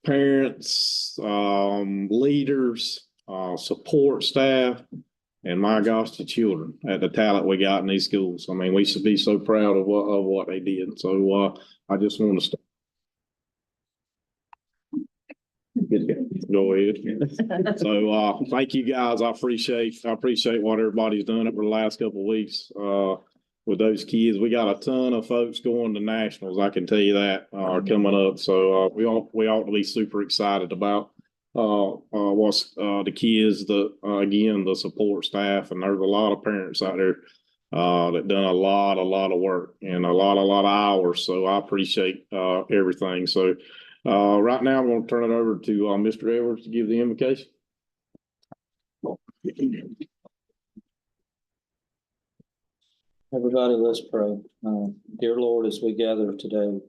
parents, leaders, support staff, and my gosh, the children at the talent we got in these schools. I mean, we should be so proud of what they did. So I just want to start. Go ahead. So thank you guys. I appreciate what everybody's done over the last couple of weeks with those kids. We got a ton of folks going to nationals. I can tell you that are coming up. So we ought to be super excited about what's the kids, again, the support staff, and there's a lot of parents out there that done a lot of work and a lot of hours. So I appreciate everything. So right now I'm going to turn it over to Mr. Edwards to give the invocation. Everybody, let's pray. Dear Lord, as we gather today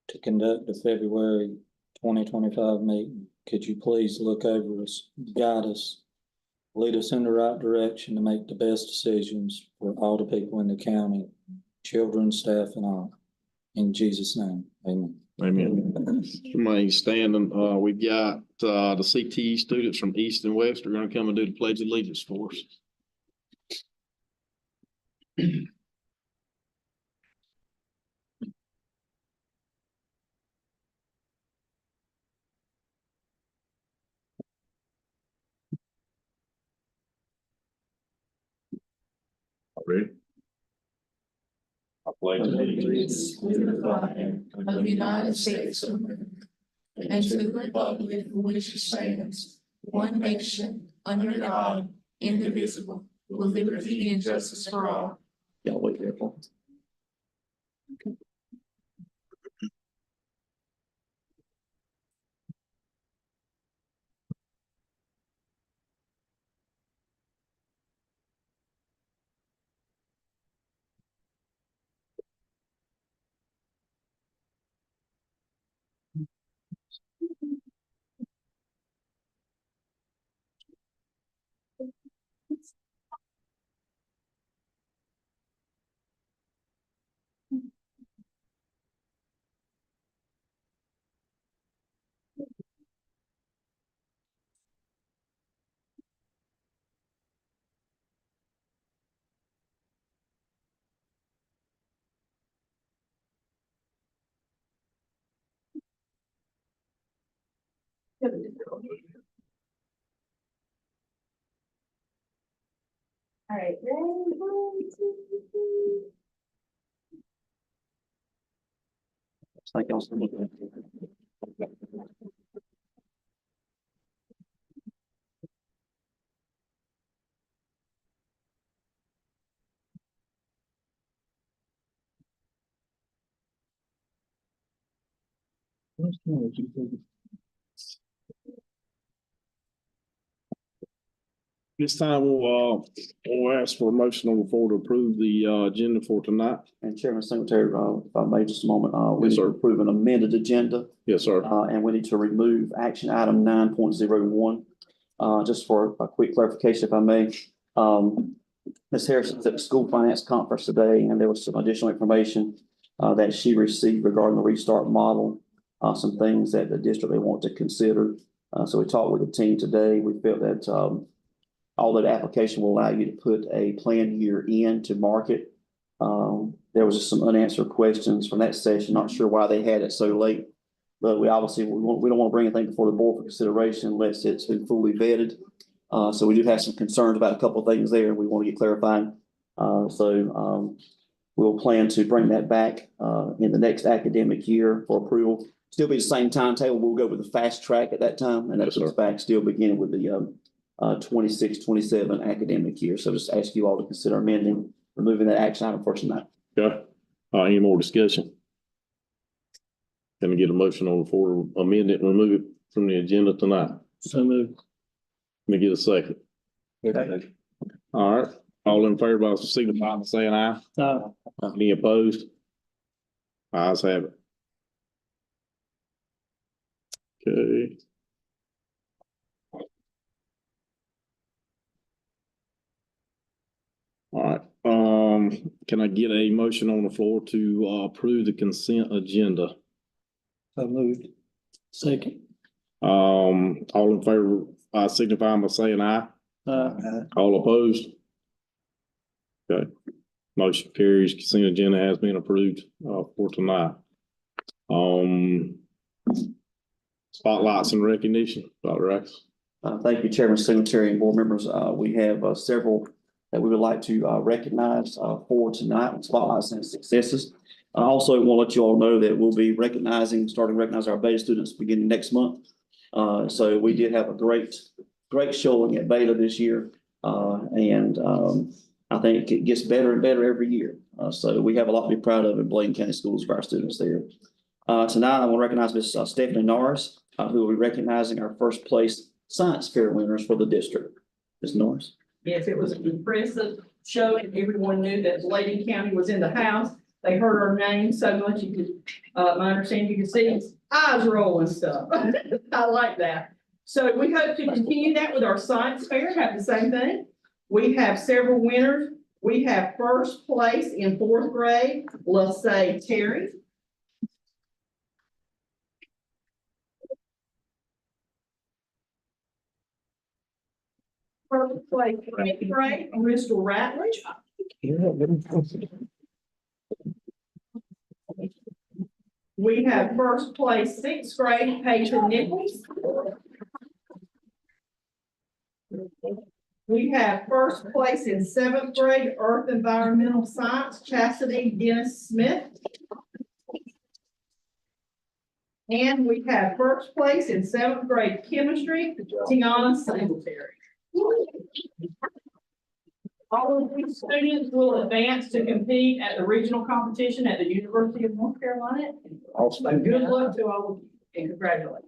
to conduct the February 2025 meeting, could you please look over us, guide us, lead us in the right direction to make the best decisions for all the people in the county, children, staff, and all. In Jesus' name, amen. Amen. Somebody standing. We've got the CTE students from East and West are going to come and do the Pledge of Allegiance for us. Ready? I pledge allegiance to the flag of the United States of America and to the republic for which it stands, one nation, under God, indivisible, with liberty and justice for all. Y'all wait careful. All right, ready? 1, 2, 3. It's like y'all still looking. This time we'll ask for a motion on the floor to approve the agenda for tonight. And Chairman Secretary, if I may just a moment, we Yes, need to sir. approve an amended agenda. Yes, sir. And we need to remove action item 9.01. Just for a quick clarification, if I may. Ms. Harrison was at the school finance conference today, and there was some additional information that she received regarding the restart model, some things that the district may want to consider. So we talked with the team today. We felt that although the application will allow you to put a planned year in to market, there was just some unanswered questions from that session. Not sure why they had it so late, but we don't want to bring anything before the board for consideration unless it's been fully vetted. So we do have some concerns about a couple of things there, and we want to get clarified. We'll plan to bring that back in the next academic year for approval. Still be the same timetable. We'll go with the fast track at that time, and that's Yes, sir. back still beginning with the 26-27 academic year. So just ask you all to consider amending, removing that action item for tonight. Okay. Any more discussion? Can we get a motion on the floor to amend it and remove it from the agenda tonight? So moved. Let me get a second. Okay. All right. All in favor, by signify by saying aye. Any opposed? Ayes have it. Okay. All right. Can I get a motion on the floor to approve the consent agenda? So moved. Second. All in favor, signify by saying aye. All opposed? Okay, motion carries. Consent agenda has been approved, for tonight. Spotlights and recognition, Dr. X. Thank you, Chairman, Secretary, and board members. We have several that we would like to recognize for tonight with spotlights and successes. I also want to let you all know that we'll be starting to recognize our beta students beginning next month. So we did have a great showing at beta this year. And I think it gets better and better every year. So we have a lot to be proud of in Bladen County Schools for our students there. Tonight, I want to recognize Ms. Stephanie Norris, who will be recognizing our first place science fair winners for the district. Ms. Norris. Yes, it was an impressive show, and everyone knew that Bladen County was in the house. They heard her name so much you could, my understanding, you could see his eyes roll and stuff. I like that. So we hope to continue that with our science fair, have the same thing. We have several winners. We have first place in fourth grade, let's say Terry. First place in eighth grade, Crystal Rattler. We have first place sixth grade, Paige Nichols. We have first place in seventh grade, Earth Environmental Science, Chastity Dennis Smith. And we have first place in seventh grade chemistry, Tiana Singletary. All of these students will advance to compete at the regional competition at the University of North Carolina. Awesome. Good luck to all of you and congratulations.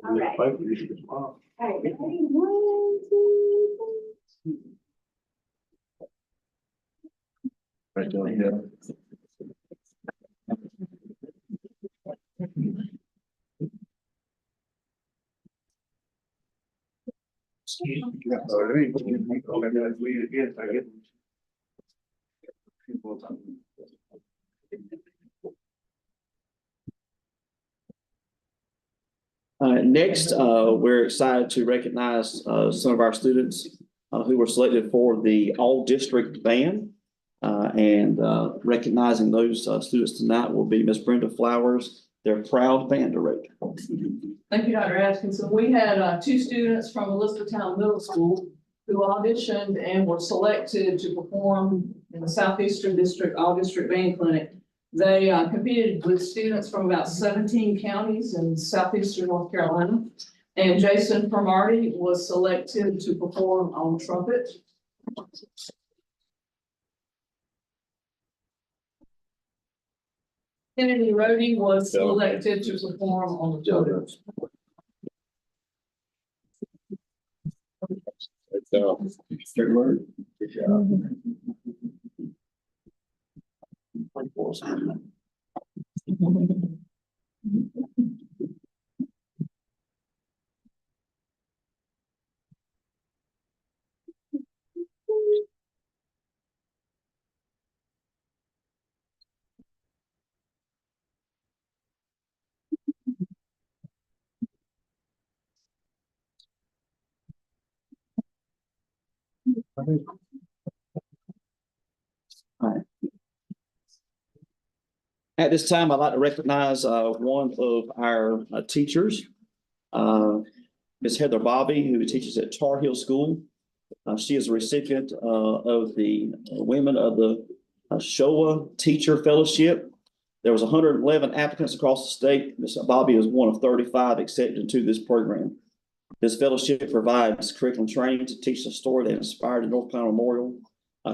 All right. Right down here. Next, we're excited to recognize some of our students who were selected for the all-district band. And recognizing those students tonight will be Miss Brenda Flowers, their proud band director. Thank you, Dr. Atkinson. We had two students from Elizabethtown Middle School who auditioned and were selected to perform in the Southeastern District All-District Band Clinic. They competed with students from about 17 counties in southeastern North Carolina. And Jason Cromartie was selected to perform on trumpet. Kennedy Rhodey was selected to perform on the trumpet. Straight word. Good job. At this time, I'd like to recognize one of our teachers, Ms. Heather Bobby, who teaches at Tar Heel School. She is a recipient of the Women of the Showa Teacher Fellowship. There was 111 applicants across the state. Ms. Bobby is one of 35 accepted into this program. This fellowship provides curriculum training to teach the story that inspired the North Carolina Memorial.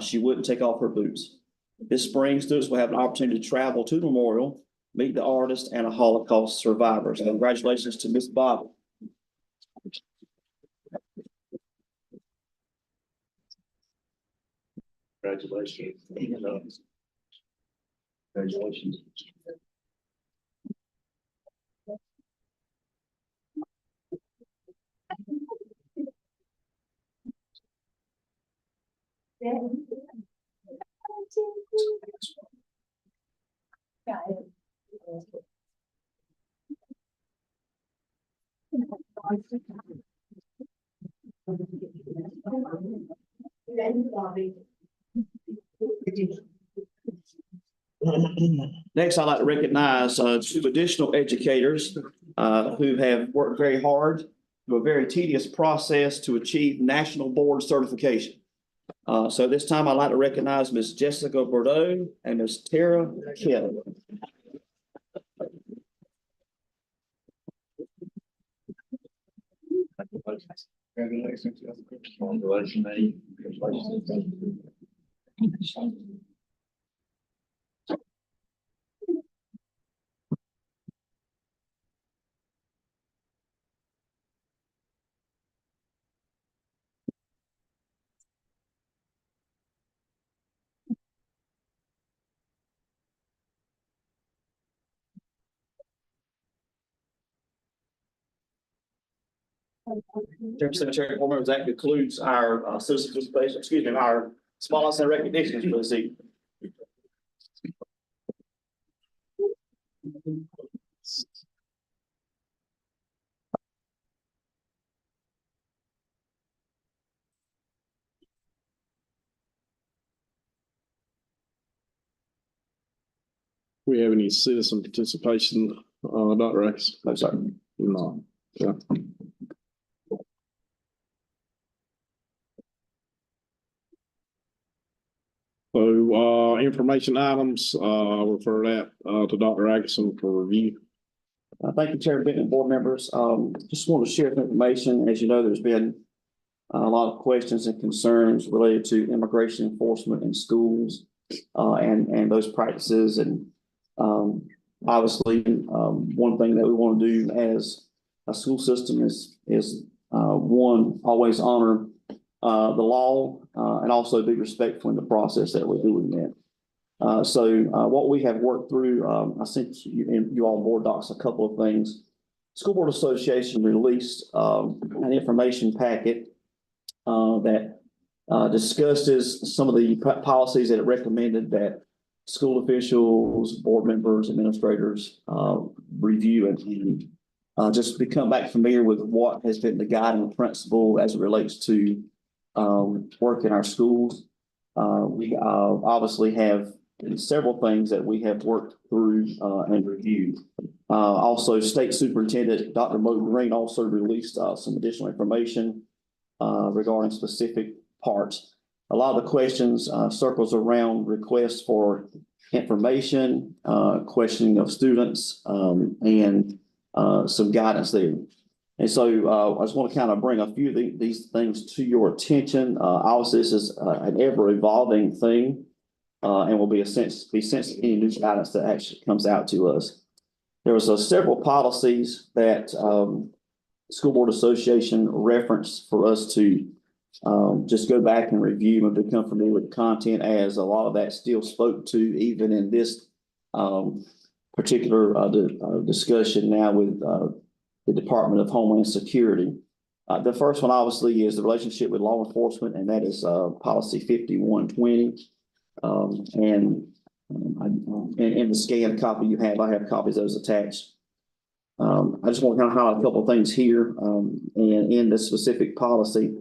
She wouldn't take off her boots. This spring, students will have an opportunity to travel to the memorial, meet the artist and a Holocaust survivor. So congratulations to Ms. Bobby. Congratulations. Congratulations. Next, I'd like to recognize two additional educators who have worked very hard through a very tedious process to achieve national board certification. So this time I'd like to recognize Ms. Jessica Bordeaux and Ms. Tara Kelly. Congratulations. Congratulations. Chair, Secretary, board members, that concludes our citizen participation, excuse me, our smallest and recognitions for this evening. We have any citizen participation, Dr. X? No, sir. No. Yeah. So, information items, refer that, to Dr. Atkinson for review. Thank you, Chair Benton, board members. Just want to share some information. As you know, there's been a lot of questions and concerns related to immigration enforcement in schools, and those practices. And obviously, one thing that we want to do as a school system is one, always honor the law, and also be respectful in the process that we're doing that. So what we have worked through, I sent you all board docs a couple of things. School Board Association released an information packet that discusses some of the policies that it recommended that school officials, board members, administrators review and just become back familiar with what has been the guiding principle as it relates to work in our schools. We obviously have several things that we have worked through and reviewed. Also, State Superintendent Dr. Mo Green also released some additional information regarding specific parts. A lot of the questions circles around requests for information, questioning of students, and some guidance there. And so I just want to kind of bring a few of these things to your attention. Obviously, this is an ever-evolving thing, and will be sensitive to any new guidance that actually comes out to us. There was several policies that School Board Association referenced for us to just go back and review and become familiar with the content, as a lot of that still spoke to even in this particular discussion now with the Department of Homeland Security. The first one obviously is the relationship with law enforcement, and that is policy 5120. And in the scanned copy you have, I have copies of those attached. I just want to kind of highlight a couple of things here. And in this specific policy,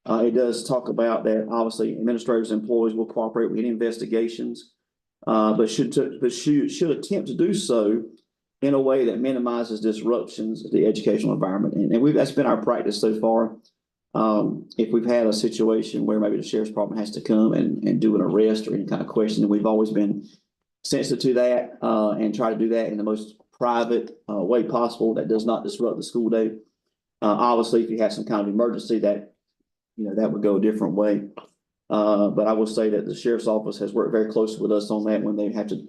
it does talk about that obviously administrators and employees will cooperate with any investigations, but should attempt to do so in a way that minimizes disruptions to the educational environment. And that's been our practice so far. If we've had a situation where maybe the sheriff's department has to come and do an arrest or any kind of question, we've always been sensitive to that, and try to do that in the most private way possible that does not disrupt the school day. Obviously, if you have some kind of emergency, that would go a different way. But I will say that the sheriff's office has worked very closely with us on that when they have to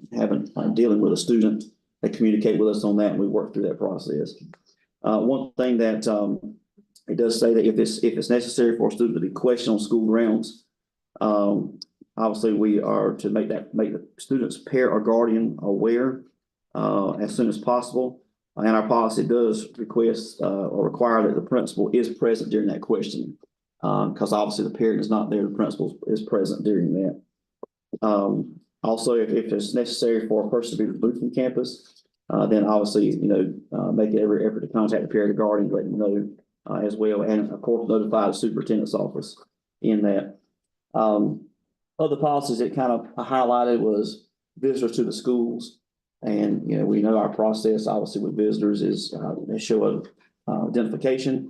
dealing with a student. They communicate with us on that, and we work through that process. One thing that it does say that if it's necessary for a student to be questioned on school grounds, obviously we are to make the student's parent or guardian aware as soon as possible. And our policy does request or require that the principal is present during that questioning, because obviously the parent is not there, the principal is present during that. Also, if it's necessary for a person to be removed from campus, then obviously, make every effort to contact the parent or guardian, let them know, as well, and of course, notify the superintendent's office in that. Other policies that kind of highlighted was visitors to the schools. And, we know our process, obviously, with visitors is, they show of identification,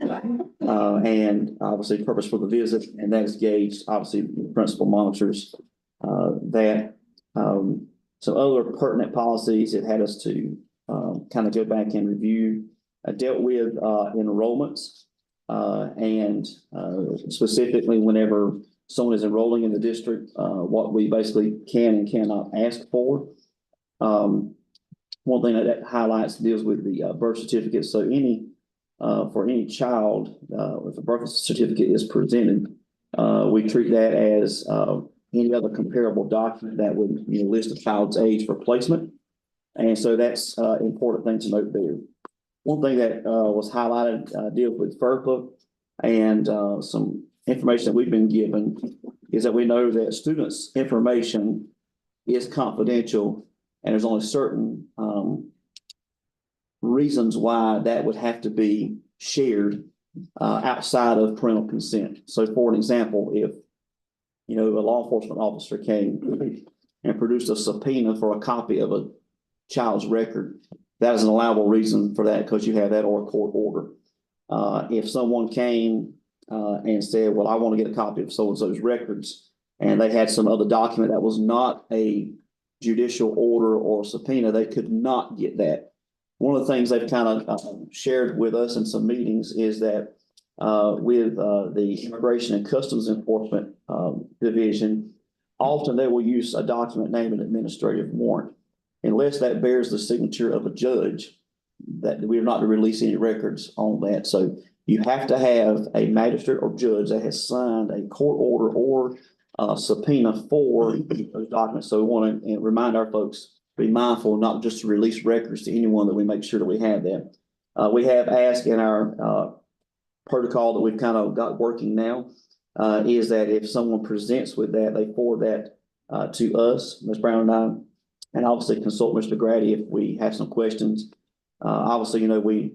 and obviously purpose for the visit, and that is gauged, obviously, the principal monitors, that. Some other pertinent policies it had us to, kind of go back and review, dealt with, enrollments, and, specifically whenever someone is enrolling in the district, what we basically can and cannot ask for. One thing that highlights deals with the birth certificate. So for any child, if a birth certificate is presented, we treat that as any other comparable document that would list a child's age for placement. And so that's an important thing to note there. One thing that was highlighted deals with FERPA, and some information that we've been given is that we know that students' information is confidential, and there's only certain reasons why that would have to be shared outside of parental consent. So for an example, if a law enforcement officer came and produced a subpoena for a copy of a child's record, that is an allowable reason for that, because you have that or a court order. If someone came and said, well, I want to get a copy of so-and-so's records, and they had some other document that was not a judicial order or subpoena, they could not get that. One of the things they've kind of shared with us in some meetings is that with the Immigration and Customs Enforcement Division, often they will use a document named an administrative warrant. Unless that bears the signature of a judge, that we are not to release any records on that. So you have to have a magistrate or judge that has signed a court order or subpoena for those documents. So we want to remind our folks, be mindful not just to release records to anyone, that we make sure that we have that. We have asked in our protocol that we've kind of got working now, is that if someone presents with that, they forward that to us, Ms. Brown and I, and obviously consult Mr. Grady if we have some questions. Obviously, we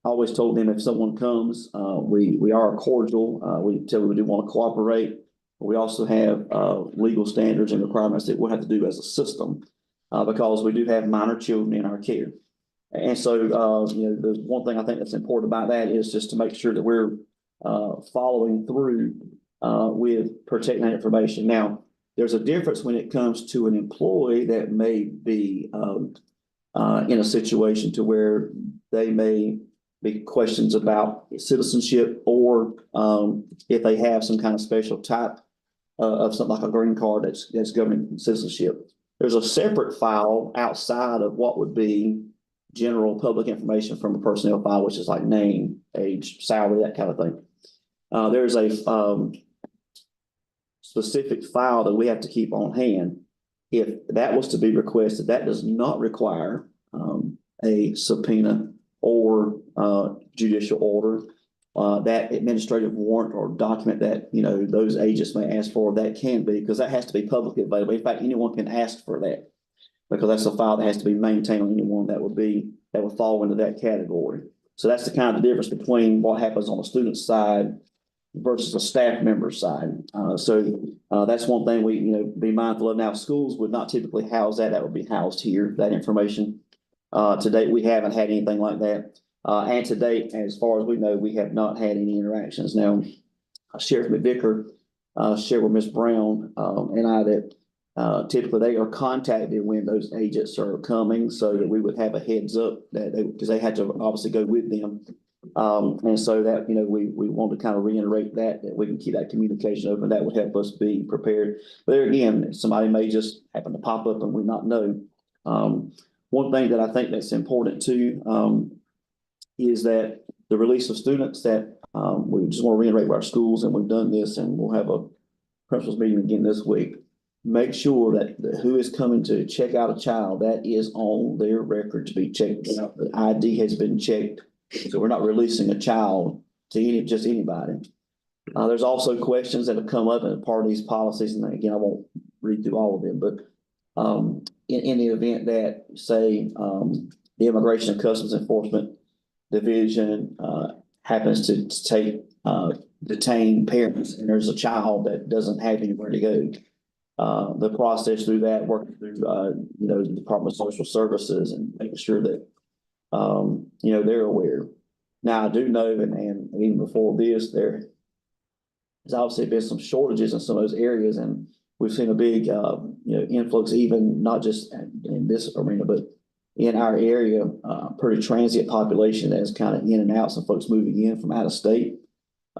always told them if someone comes, we are cordial. We tell them we do want to cooperate. But we also have legal standards and requirements that we'll have to do as a system, because we do have minor children in our care. And so, the one thing I think that's important about that is just to make sure that we're following through with protecting that information. Now, there's a difference when it comes to an employee that may be in a situation to where they may be questions about citizenship, or if they have some kind of special type of something like a green card that's governing citizenship. There's a separate file outside of what would be general public information from a personnel file, which is like name, age, salary, that kind of thing. There's a specific file that we have to keep on hand. If that was to be requested, that does not require a subpoena or judicial order. That administrative warrant or document that those agents may ask for, that can be, because that has to be publicly available. In fact, anyone can ask for that, because that's a file that has to be maintained on anyone that would fall into that category. So that's the kind of difference between what happens on the student side versus a staff member side. So that's one thing we be mindful of. Now, schools would not typically house that. That would be housed here, that information. To date, we haven't had anything like that. And to date, as far as we know, we have not had any interactions. Now, Sheriff McVicker shared with Ms. Brown and I that typically they are contacted when those agents are coming, so that we would have a heads up that because they had to obviously go with them. And so that, we want to kind of reiterate that we can keep that communication open. That would help us be prepared. But there again, somebody may just happen to pop up and we not know. One thing that I think that's important too, is that the release of students, that we just want to reiterate with our schools, and we've done this, and we'll have a principals meeting again this week. Make sure that who is coming to check out a child, that is on their record to be checked. The ID has been checked, so we're not releasing a child to anybody. There's also questions that have come up as part of these policies, and again, I won't read through all of them, but in the event that, say, the Immigration and Customs Enforcement Division happens to take detain parents and there's a child that doesn't have anywhere to go. The process through that, working through the Department of Social Services and making sure that they're aware. Now, I do know, and even before this, there's obviously been some shortages in some of those areas, and we've seen a big influx, even not just in this arena, but in our area, pretty transient population that is kind of in and out, some folks moving in from out of state.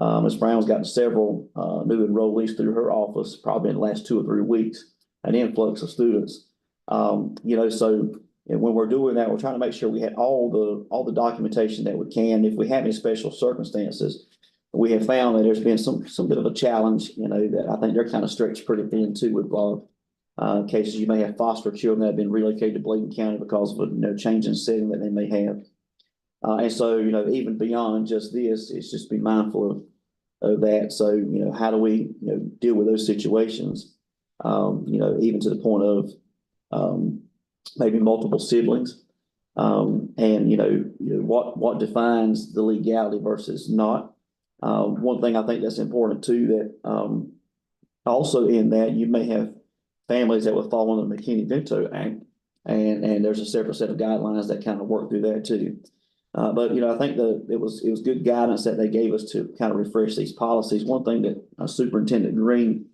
Ms. Brown's gotten several new enrollees through her office, probably in the last 2 or 3 weeks, an influx of students. So and when we're doing that, we're trying to make sure we have all the documentation that we can. If we have any special circumstances, we have found that there's been some bit of a challenge, that I think they're kind of stretched pretty thin too with cases. You may have foster children that have been relocated to Bladen County because of a change in setting that they may have. And so, even beyond just this, it's just be mindful of that. So, how do we, deal with those situations? Even to the point of maybe multiple siblings. And, what defines the legality versus not. One thing I think that's important too, that also in that you may have families that would fall under the McKinney-Vento Act, and there's a separate set of guidelines that kind of work through that too. But I think that it was good guidance that they gave us to kind of refresh these policies. One thing that Superintendent Green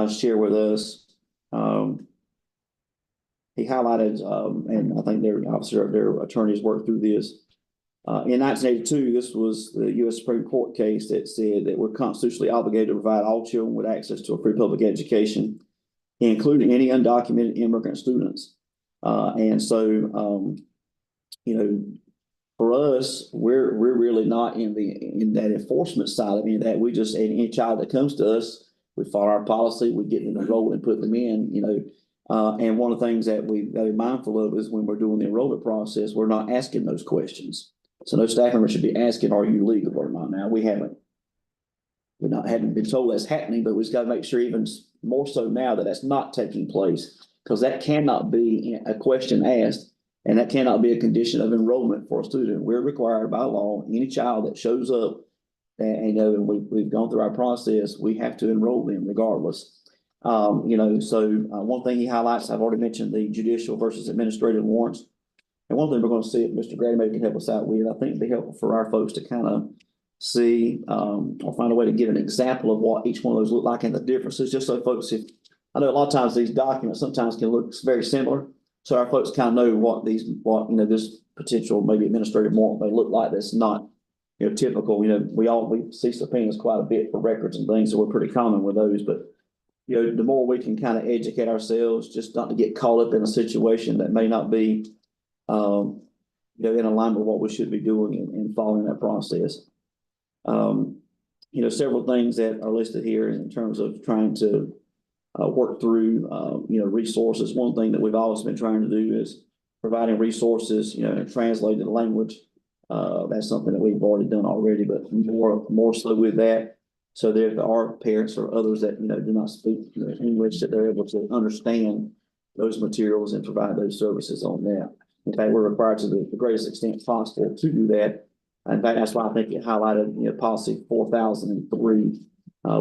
shared with us, he highlighted, and I think their attorneys worked through this. In 1982, this was the U.S. Supreme Court case that said that we're constitutionally obligated to provide all children with access to a free public education, including any undocumented immigrant students. And so, for us, we're really not in that enforcement side. I mean, that we just, any child that comes to us, we follow our policy, we get them enrolled and put them in, and one of the things that we gotta be mindful of is when we're doing the enrollment process, we're not asking those questions. So no staff member should be asking, are you legal or not? Now, we hadn't been told that's happening, but we've just got to make sure even more so now that that's not taking place, because that cannot be a question asked, and that cannot be a condition of enrollment for a student. We're required by law, any child that shows up, and we've gone through our process, we have to enroll them regardless. So one thing he highlights, I've already mentioned the judicial versus administrative warrants. And one thing we're going to see if Mr. Grady maybe can help us out with, I think it'd be helpful for our folks to kind of see or find a way to give an example of what each one of those look like and the differences, just so folks, I know a lot of times these documents sometimes can look very similar. So our folks kind of know what this potential maybe administrative warrant may look like. That's not, typical. We see subpoenas quite a bit for records and things, so we're pretty common with those. But the more we can kind of educate ourselves, just not to get caught up in a situation that may not be, in alignment with what we should be doing and following that process. Several things that are listed here in terms of trying to work through, resources. One thing that we've always been trying to do is providing resources, and translating the language. That's something that we've already done already, but more so with that. So that if there are parents or others that, do not speak English, that they're able to understand those materials and provide those services on that. In fact, we're required to the greatest extent possible to do that. In fact, that's why I think it highlighted, policy 4003,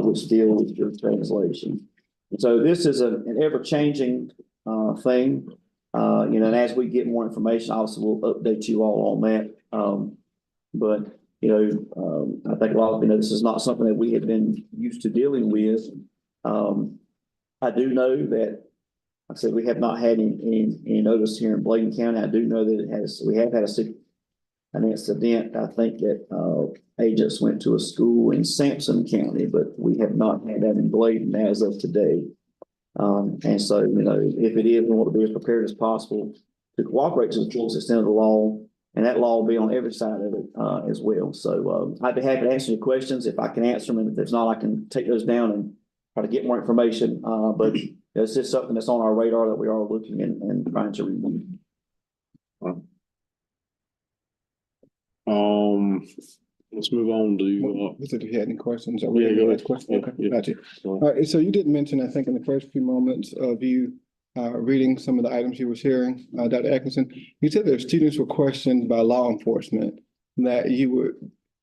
which deals with your translation. And so this is an ever-changing thing, and as we get more information, obviously we'll update you all on that. But I think a lot of this is not something that we have been used to dealing with. I do know that, like I said, we have not had any notice here in Bladen County. I do know that we have had an incident. I think that agents went to a school in Sampson County, but we have not had that in Bladen as of today. And so, if it is, we want to be as prepared as possible to cooperate to the fullest extent of the law, and that law will be on every side of it as well. So I'd be happy to answer your questions if I can answer them, and if there's not, I can take those down and try to get more information. But it's just something that's on our radar that we are looking and trying to review. let's move on to, Was it, if you had any questions? Or Yeah, go ahead. Questions? Yeah, Okay, yeah. got you. All right, so you did mention, I think in the first few moments of you reading some of the items you were sharing, Dr. Atkinson, you said that students were questioned by law enforcement, that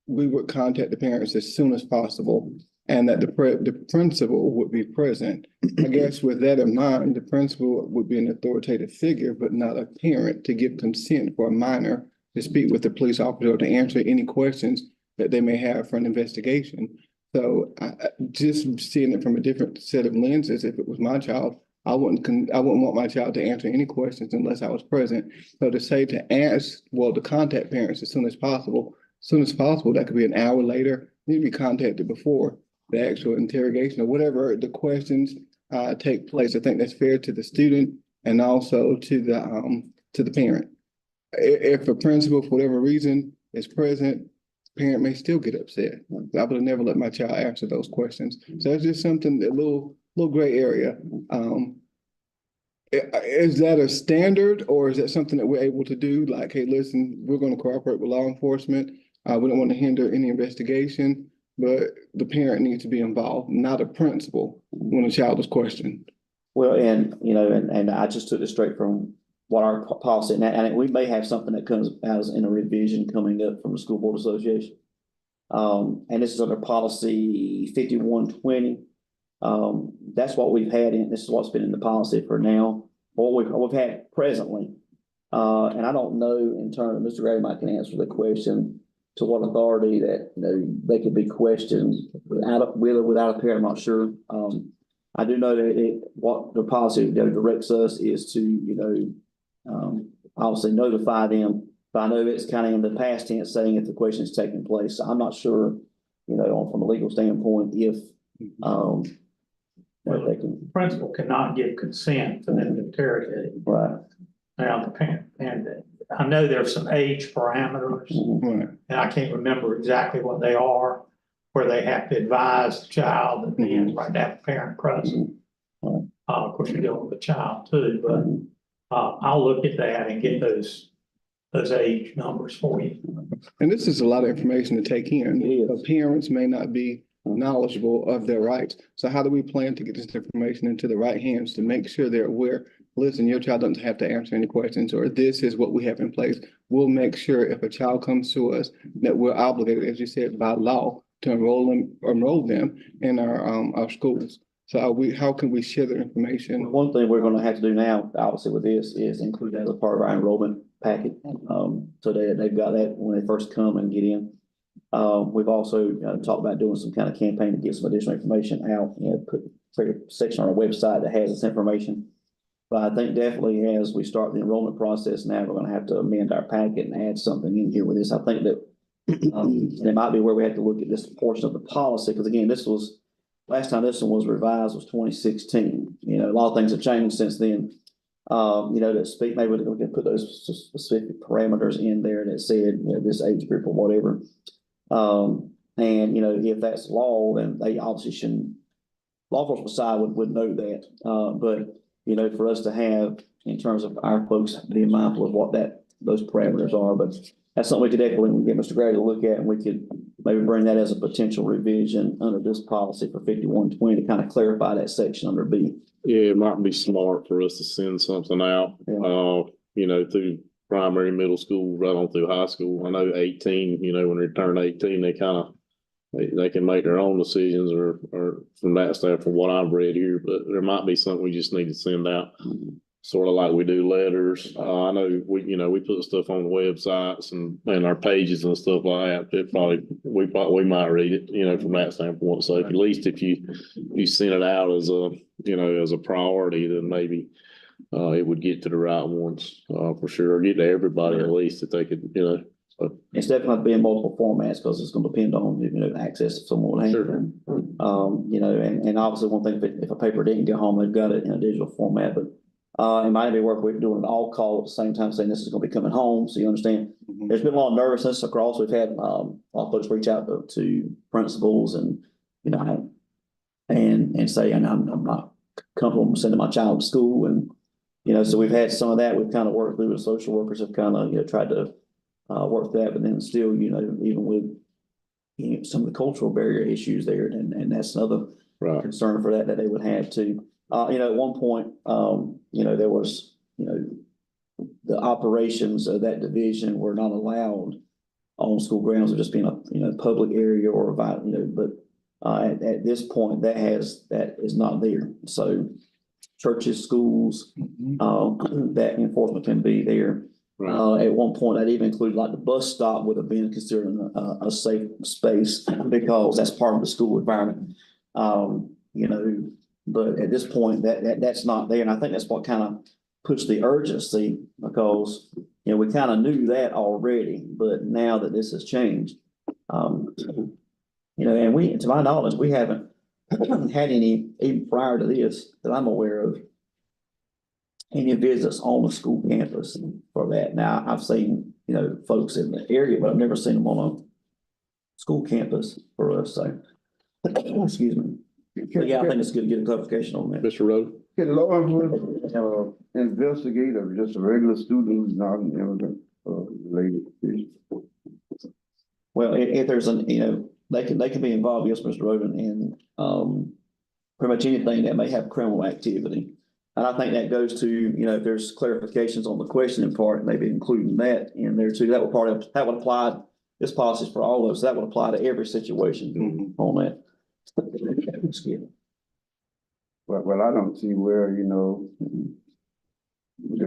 we would contact the parents as soon as possible, and that the principal would be present. I guess with that in mind, the principal would be an authoritative figure, but not a parent, to give consent for a minor to speak with the police officer or to answer any questions that they may have for an investigation. So just seeing it from a different set of lenses, if it was my child, I wouldn't want my child to answer any questions unless I was present. So to say to contact parents as soon as possible, that could be an hour later, need to be contacted before the actual interrogation or whatever the questions take place. I think that's fair to the student and also to the parent. If a principal, for whatever reason, is present, parent may still get upset. I would have never let my child answer those questions. So it's just something, a little gray area. Is that a standard, or is that something that we're able to do? Like, hey, listen, we're going to cooperate with law enforcement. We don't want to hinder any investigation, but the parent needs to be involved, not a principal, when a child is questioned. Well, and, you know, and I just took this straight from what our policy, and we may have something that comes out in a revision coming up from the School Board Association. And this is under policy 5120. That's what we've had in, this is what's been in the policy for now, what we've had presently. And I don't know in terms, Mr. Grady might can answer the question, to what authority that, you know, they could be questioned with or without a parent, I'm not sure. I do know that what the policy directs us is to, you know, obviously notify them, but I know it's kind of in the past tense saying if the question is taking place. So I'm not sure, you know, from a legal standpoint, if, they can. Principal cannot give consent to them interrogating. Right. Now, the parent, and I know there's some age parameters, Right. and I can't remember exactly what they are, where they have to advise the child and then right to have the parent present. Of course, you're dealing with the child too, but I'll look at that and get those age numbers for you. And this is a lot of information to take in. It is. But parents may not be knowledgeable of their rights. So how do we plan to get this information into the right hands to make sure they're aware? Listen, your child doesn't have to answer any questions, or this is what we have in place. We'll make sure if a child comes to us that we're obligated, as you said, by law to enroll them in our schools. So how can we share the information? One thing we're gonna have to do now, obviously with this, is include that as a part of our enrollment packet. So they've got that when they first come and get in. We've also talked about doing some kind of campaign to get some additional information out, you know, put a section on our website that has this information. But I think definitely as we start the enrollment process now, we're gonna have to amend our packet and add something in here with this. I think that and it might be where we have to look at this portion of the policy, because again, last time this one was revised was 2016. You know, a lot of things have changed since then. You know, to speak, maybe we can put those specific parameters in there that said, you know, this age group or whatever. And, you know, if that's law, then they obviously law enforcement side would know that. But, you know, for us to have, in terms of our folks being mindful of what those parameters are, but that's something we could definitely get Mr. Gray to look at, and we could maybe bring that as a potential revision under this policy for 5120 to kind of clarify that section under B. yeah, it might be smart for us to send something out, Yeah. you know, through primary, middle school, right on through high school. I know 18, you know, when they turn 18, they kind of, they can make their own decisions or from that stuff, from what I've read here, but there might be something we just need to send out. Sort of like we do letters. I know we put stuff on the websites and our pages and stuff like that. We might read it, you know, from that standpoint. So at least if you send it out as a priority, then maybe it would get to the right ones, for sure, or get to everybody at least if they could, you know. So. It's definitely going to be in multiple formats because it's going to depend on, you know, access if someone has. Sure. You know, and obviously one thing, if a paper didn't get home, they've got it in a digital format, but it might be worth doing an all call at the same time saying this is going to be coming home. So you understand, there's been a lot of nervousness across. We've had a lot of folks reach out to principals and, you know, and say, and I'm not comfortable sending my child to school. And, you know, so we've had some of that. We've kind of worked through, the social workers have kind of, you know, tried to work that, but then still, you know, even with some of the cultural barrier issues there, and that's another Right. concern for that they would have too. At one point, there was, the operations of that division were not allowed on school grounds or just being a, public area or but at this point, that is not there. So churches, schools, that enforcement can be there. Right. At one point, I'd even include like the bus stop would have been considered a safe space because that's part of the school environment. But at this point, that's not there. And I think that's what kind of puts the urgency because, we kind of knew that already, but now that this has changed, and we, to my knowledge, we haven't had any, even prior to this, that I'm aware of, any visits on the school campus for that. Now, I've seen, folks in the area, but I've never seen them on a school campus for us, so. Excuse me. But yeah, I think it's good to get a clarification on that. Mr. Rowe? Can law enforcement, investigate or just a regular student who's not an immigrant, related issue? Well, if there's they can be involved, yes, Mr. Roden, in, pretty much anything that may have criminal activity. And I think that goes to, if there's clarifications on the questioning part, maybe including that in there too. That would apply, this policy is for all of us. That would apply to every situation on that. Excuse me. Well, I don't see where, the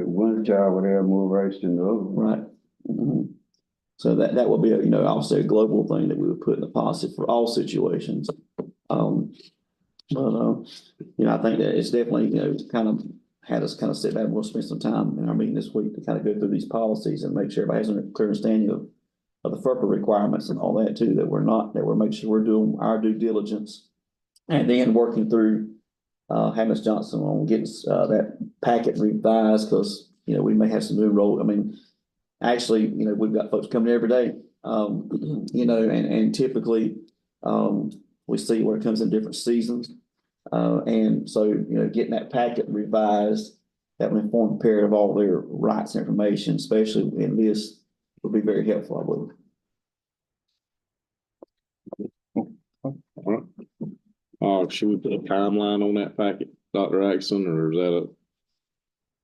one child would have more rights than the other. Right. Mhm. So that will be, obviously a global thing that we would put in the policy for all situations. I think that it's definitely, kind of had us kind of sit back and we'll spend some time in our meeting this week to kind of go through these policies and make sure everybody has a clear understanding of the FERPA requirements and all that too, that we're making sure we're doing our due diligence. And then working through, Ms. Johnson on getting, that packet revised, because, we may have some new role. I mean, actually, we've got folks coming every day, and typically, we see where it comes in different seasons. And so, getting that packet revised, that will inform the parent of all their rights and information, especially in this, would be very helpful, I believe. Should we put a timeline on that packet, Dr. Axon, or is that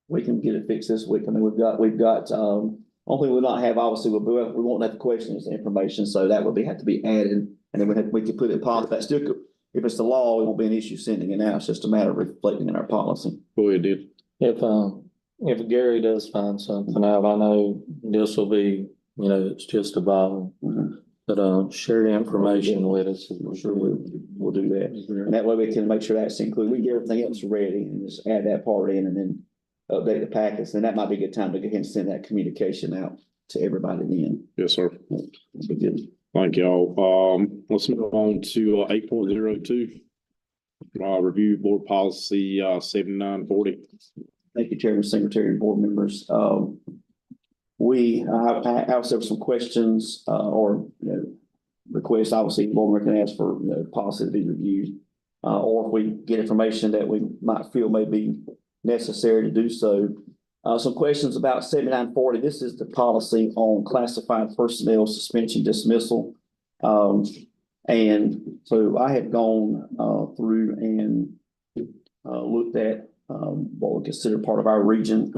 We can get it fixed this week. I mean, we've got, only thing we'll not have, obviously, we won't have the questions information, so that would have to be added. And then we could put it in policy. That still could, if it's the law, it won't be an issue sending it out. It's just a matter of reflecting in our policy. go ahead, dude? If Gary does find something out, I know this will be, it's just a bottle, but, share the information with us. For sure, we'll do that. And that way we can make sure that's included. We can get everything else ready and just add that part in and then update the packets. Then that might be a good time to go ahead and send that communication out to everybody then. Yes, sir. Be good. Thank y'all. Let's move on to 8.02. Review board policy 7940. Thank you, Chairman, Secretary, and board members. I also have some questions, or, requests, obviously, the board member can ask for, policy to be reviewed. Or if we get information that we might feel may be necessary to do so. Some questions about 7940. This is the policy on classified personnel suspension dismissal. And so I had gone, through and, looked at, what we consider part of our region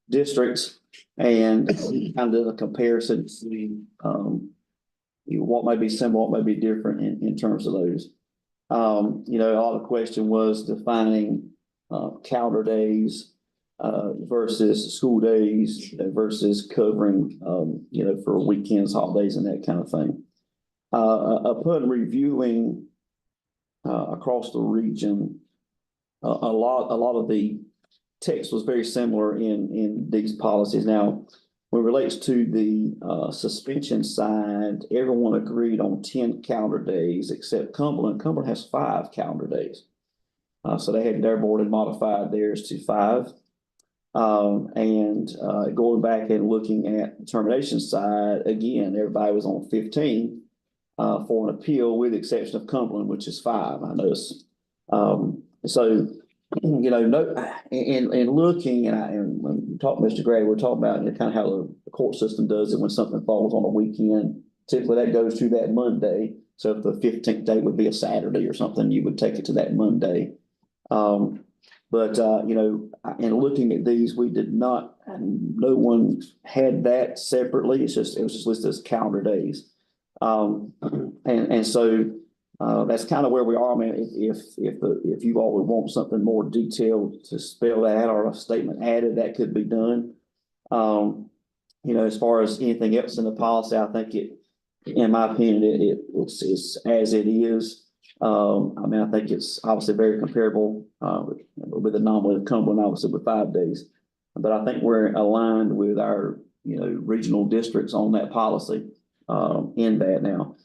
districts and kind of did a comparison to see, what may be similar, what may be different in terms of those. A lot of the question was defining, calendar days, versus school days versus covering, for weekends, holidays and that kind of thing. Upon reviewing, across the region, a lot of the text was very similar in these policies. Now, when it relates to the suspension side, everyone agreed on 10 calendar days except Cumberland. Cumberland has 5 calendar days. So their board had modified theirs to 5. Going back and looking at the termination side, again, everybody was on 15 for an appeal with the exception of Cumberland, which is 5, I noticed. In looking and when we talk to Mr. Gray, we're talking about kind of how the court system does it when something falls on a weekend. typically that goes to that Monday. So if the 15th day would be a Saturday or something, you would take it to that Monday. You know, in looking at these, we did not, and no one had that separately. It was just listed as calendar days. That's kind of where we are, man. If you all would want something more detailed to spell that out or a statement added, that could be done. You know, as far as anything else in the policy, I think in my opinion, it's as it is. I mean, I think it's obviously very comparable, with the anomaly of Cumberland, obviously with 5 days. But I think we're aligned with our, you know, regional districts on that policy, in that now.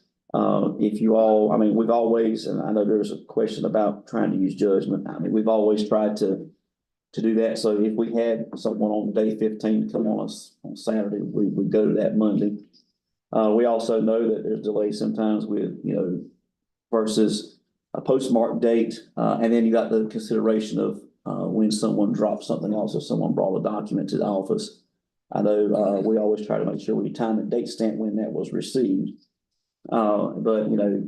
If you all, I mean, we've always, and I know there's a question about trying to use judgment. I mean, we've always tried to do that. So if we had someone on day 15 come on us on Saturday, we would go to that Monday. We also know that there's delays sometimes with, you know, versus a postmark date. And then you got the consideration of when someone dropped something else or someone brought a document to the office. I know we always try to make sure we time and date stamp when that was received. But, you know,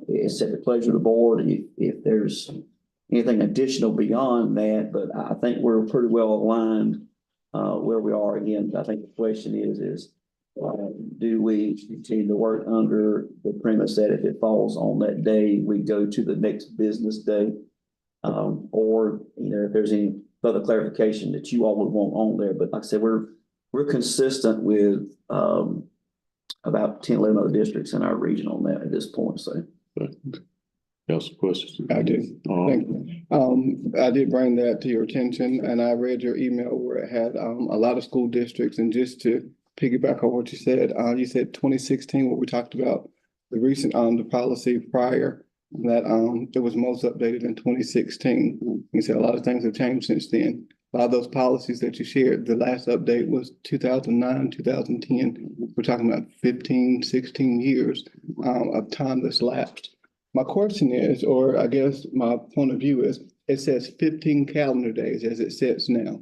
it's at the pleasure of the board if there's anything additional beyond that. But I think we're pretty well aligned where we are. Again, I think the question is do we continue to work under the premise that if it falls on that day, we go to the next business day? Or, you know, if there's any further clarification that you all would want on there. But like I said, we're consistent with about 10, 11 other districts in our region on that at this point. So. Got some questions? I do. Thank you. I did bring that to your attention, and I read your email where it had a lot of school districts. And just to piggyback on what you said 2016, what we talked about, the recent the policy prior that it was most updated in 2016. You said a lot of things have changed since then. A lot of those policies that you shared, the last update was 2009, 2010. We're talking about 15, 16 years of time that's lapsed. My question is, or I guess my point of view is, it says 15 calendar days as it sits now,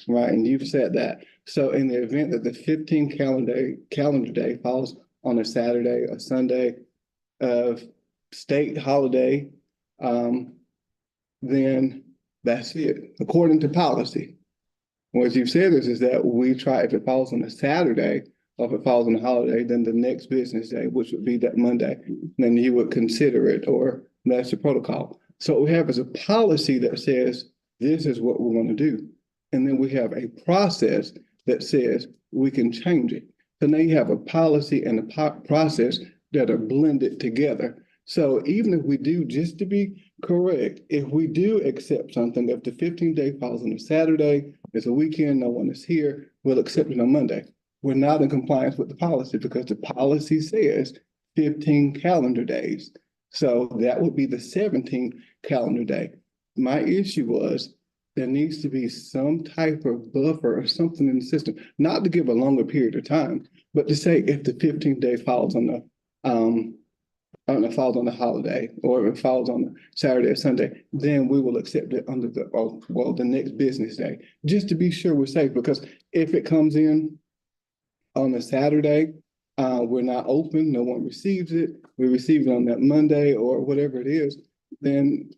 right? And you've said that. So in the event that the 15 calendar day falls on a Saturday, a Sunday, state holiday, then that's it, according to policy. What you've said is that we try, if it falls on a Saturday, or if it falls on a holiday, then the next business day, which would be that Monday, then you would consider it, or that's the protocol. So what we have is a policy that says, this is what we want to do. And then we have a process that says we can change it. So now you have a policy and a process that are blended together. So even if we do, just to be correct, if we do accept something, if the 15-day falls on a Saturday, it's a weekend, no one is here, we'll accept it on Monday. We're not in compliance with the policy because the policy says 15 calendar days. So that would be the 17th calendar day. My issue was there needs to be some type of buffer or something in the system, not to give a longer period of time, but to say if the 15th day falls on the falls on the holiday, or if it falls on a Saturday or Sunday, then we will accept it under the next business day, just to be sure we're safe. Because if it comes in on a Saturday, we're not open, no one receives it, we receive it on that Monday or whatever it is, then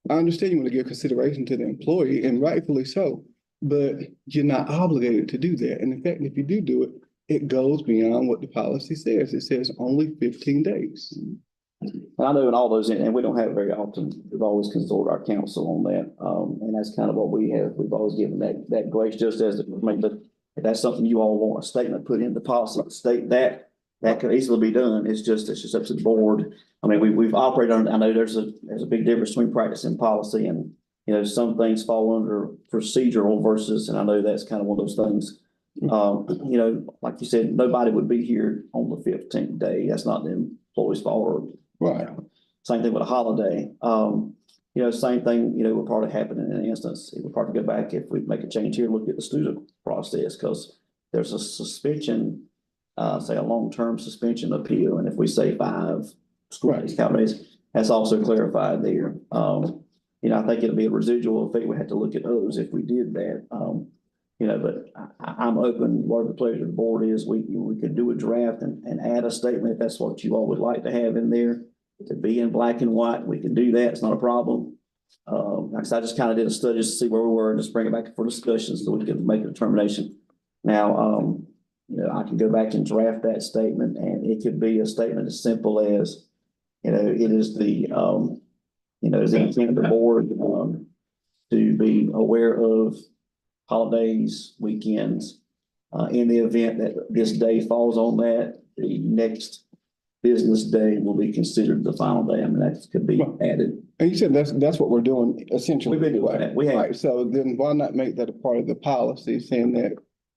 I understand you want to give consideration to the employee, and rightfully so, but you're not obligated to do that. And in fact, if you do it, it goes beyond what the policy says. It says only 15 days. I know in all those, and we don't have it very often, we've always consulted our counsel on that. And that's kind of what we have. We've always given that grace, just as but if that's something you all want a statement put in the policy, state that could easily be done. It's just up to the board. I mean, we've operated on, I know there's a big difference between practice and policy, and, you know, some things fall under procedural versus, and I know that's kind of one of those things. You know, like you said, nobody would be here on the 15th day. That's not the employee's fault. Right. Same thing with a holiday. You know, same thing, you know, would probably happen in an instance. It would probably go back if we make a change here, look at the student process, because there's a suspension, say a long-term suspension appeal. And if we say 5 school days, calendar days, that's also clarified there. You know, I think it'll be a residual effect. We have to look at those if we did that. but I'm open, whatever the pleasure of the board is, we could do a draft and add a statement if that's what you all would like to have in there. To be in black and white, we can do that, it's not a problem. Like I said, I just kind of did a study just to see where we were and just bring it back for discussion so we can make a determination. Now, I can go back and draft that statement, and it could be a statement as simple as, it is the, is the intent of the board, to be aware of holidays, weekends, in the event that this day falls on that, the next business day will be considered the final day. I mean, that could be added. And you said that's what we're doing essentially. We've been doing that. We have. Right, so then why not make that a part of the policy, saying that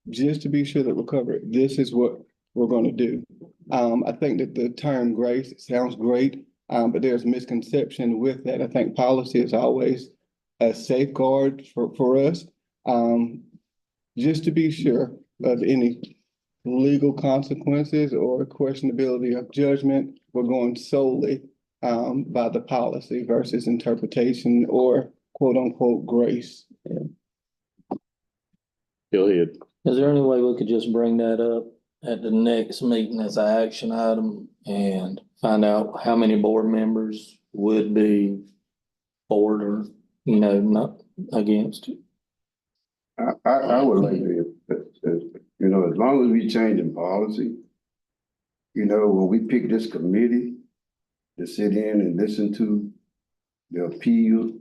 just to be sure that we're covered, this is what we're gonna do. I think that the term grace sounds great, but there's misconception with that. I think policy is always a safeguard for us. Just to be sure of any legal consequences or questionability of judgment, we're going solely by the policy versus interpretation or quote unquote grace. Go ahead. Is there any way we could just bring that up at the next meeting as an action item and find out how many board members would be for or, not against it? I would like to, as long as we changing policy, when we pick this committee to sit in and listen to the appeal,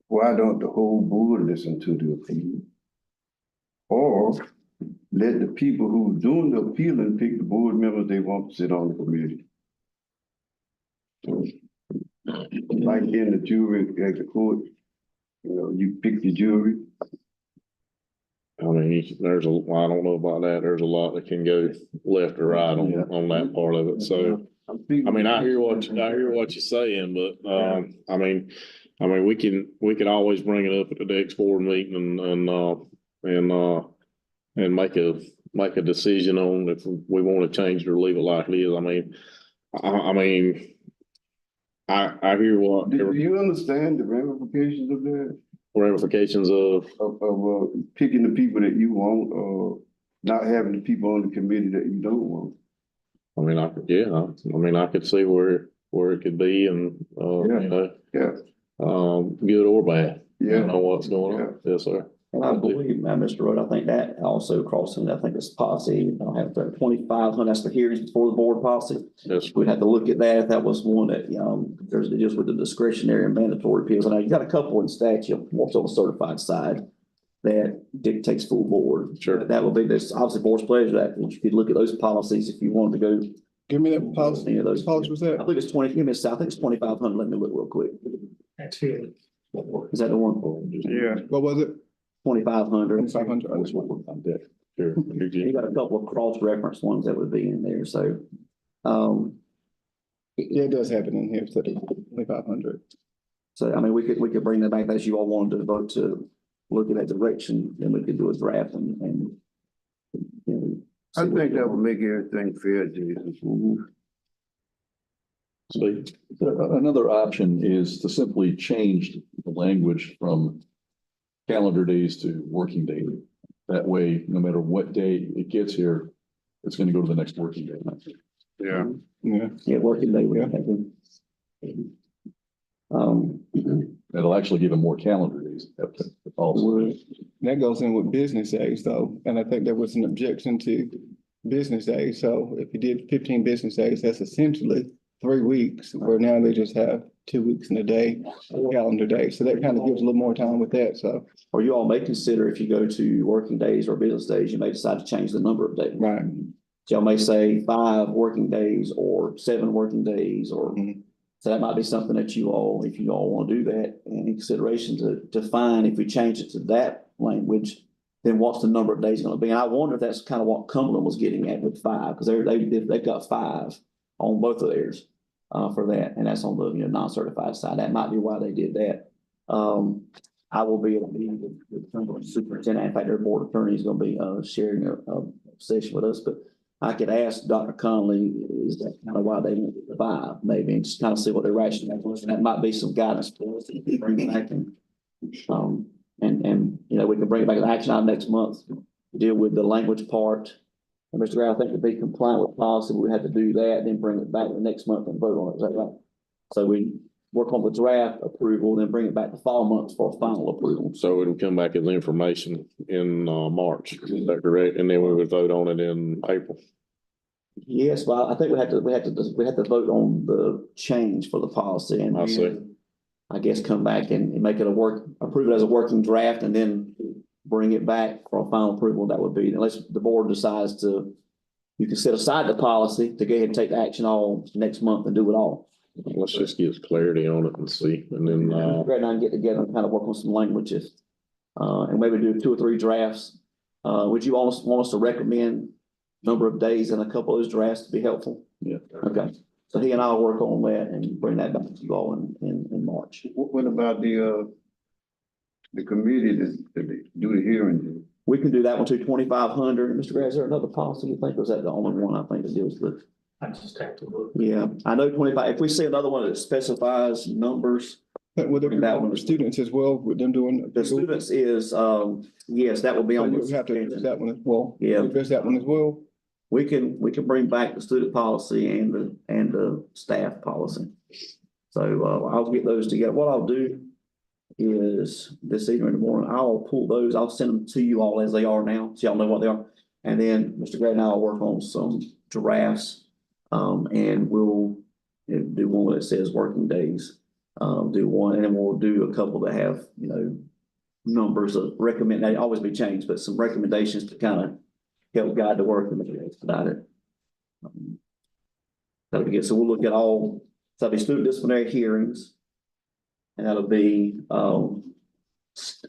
why don't the whole board listen to the appeal? Or let the people who doing the appealing pick the board members they want to sit on the committee. Like in the jury at the court, you pick the jury. I mean, I don't know about that. There's a lot that can go left or right on that part of it. So, I mean, I hear what you're saying, but, I mean, we can always bring it up at the next board meeting and make a decision on if we want to change it or leave it like it is. I hear what. Do you understand the ramifications of that? Ramifications of Picking the people that you want, or not having the people on the committee that you don't want? I could see where it could be and, good or bad. Yeah. I know what's going on. Yes, sir. And I believe, Mr. Rudd, I think that also crossing, I think it's policy, I'll have 2,500, that's the hearings before the board policy. Yes. We'd have to look at that if that was one that, there's just with the discretionary and mandatory appeals. And you got a couple in statute, more so on the certified side, that dictates full board. Sure. That will be this, obviously, board's pleasure that you could look at those policies if you wanted to go. Give me that policy. Any of those. Policy was I that? believe it's 20, give me a second, I think it's 2,500. Let me look real quick. That's it. Is that the one? Yeah. What was it? 2,500. 2,500. Sure. You got a couple of cross-reference ones that would be in there, so. Yeah, it does have it in here, so 2,500. So, I mean, we could bring that back as you all wanted to vote to look at that direction, then we could do a draft and. I think that would make everything fair, Jason. Steve? Another option is to simply change the language from calendar days to working day. That way, no matter what day it gets here, it's going to go to the next working day. Yeah. Yeah, working day, we have. It'll actually give them more calendar days. Also, That goes in with business days though, and I think there was an objection to business days. So if you did 15 business days, that's essentially 3 weeks, where now they just have 2 weeks in a day, calendar day. So that kind of gives a little more time with that, so. Or you all may consider if you go to working days or business days, you may decide to change the number of days. Right. So y'all may say 5 working days or 7 working days or. So that might be something that you all, if you all want to do that, in consideration to find, if we change it to that language, then what's the number of days going to be? And I wonder if that's kind of what Cumberland was getting at with 5, because they've got 5 on both of theirs for that, and that's on the non-certified side. That might be why they did that. I will be able to be the Cumberland superintendent. In fact, their board attorney is going to be sharing a session with us, but I could ask Dr. Conley, is that kind of why they went with the 5, maybe, and just kind of see what their rationale was, and that might be some guidance for us to bring back and we can bring it back to action item next month, deal with the language part. And Mr. Gray, I think to be compliant with policy, we have to do that, then bring it back the next month and vote on it. Is that right? So we work on the draft approval, then bring it back the fall months for final approval. So it'll come back as information in, March, is that correct? And then we would vote on it in April. Yes, well, I think we have to vote on the change for the policy and I see. then I guess come back and make it approve it as a working draft and then bring it back for a final approval. That would be, unless the board decides to, you can set aside the policy to go ahead and take the action all next month and do it all. Let's just get clarity on it and see, and then, Greg and I can get together and kind of work on some languages. And maybe do 2 or 3 drafts. Would you want us to recommend number of days in a couple of those drafts to be helpful? Yeah. Okay, so he and I will work on that and bring that back to you all in March. What about the committee that do the hearing? We can do that one too, 2,500. Mr. Gray, is there another policy you think, or is that the only one I think that deals with? I just have to look. Yeah, I know 25, if we see another one that specifies numbers, But would there be That one. students as well with them doing? the students is, yes, that will be So on. you would have to address that one as well. Yeah. Address that one as well. We can bring back the student policy and the staff policy. So, I'll get those together. What I'll do is this evening in the morning, I'll pull those, I'll send them to you all as they are now, so y'all know what they are. And then Mr. Gray and I will work on some drafts, and we'll do one that says working days. Do one, and then we'll do a couple that have, numbers of recommend, they always be changed, but some recommendations to kind of help guide the work and expedite it. That'll be good. So we'll look at all, so that'll be student disciplinary hearings. And that'll be,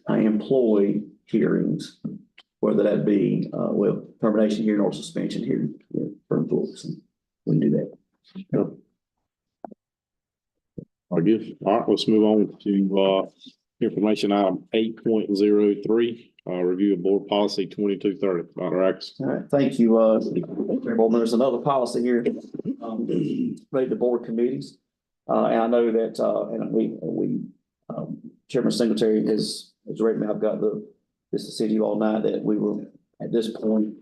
employee hearings, whether that be, termination hearing or suspension hearing for employees. We can do that. I guess, all right, let's move on to, information item 8.03, review of board policy 2230. Dr. Atkins. All right, thank you, well, there's another policy here, related to board committees. And I know that, and Chairman Singletary has written me, I've got this to see to you all night that we were, at this point,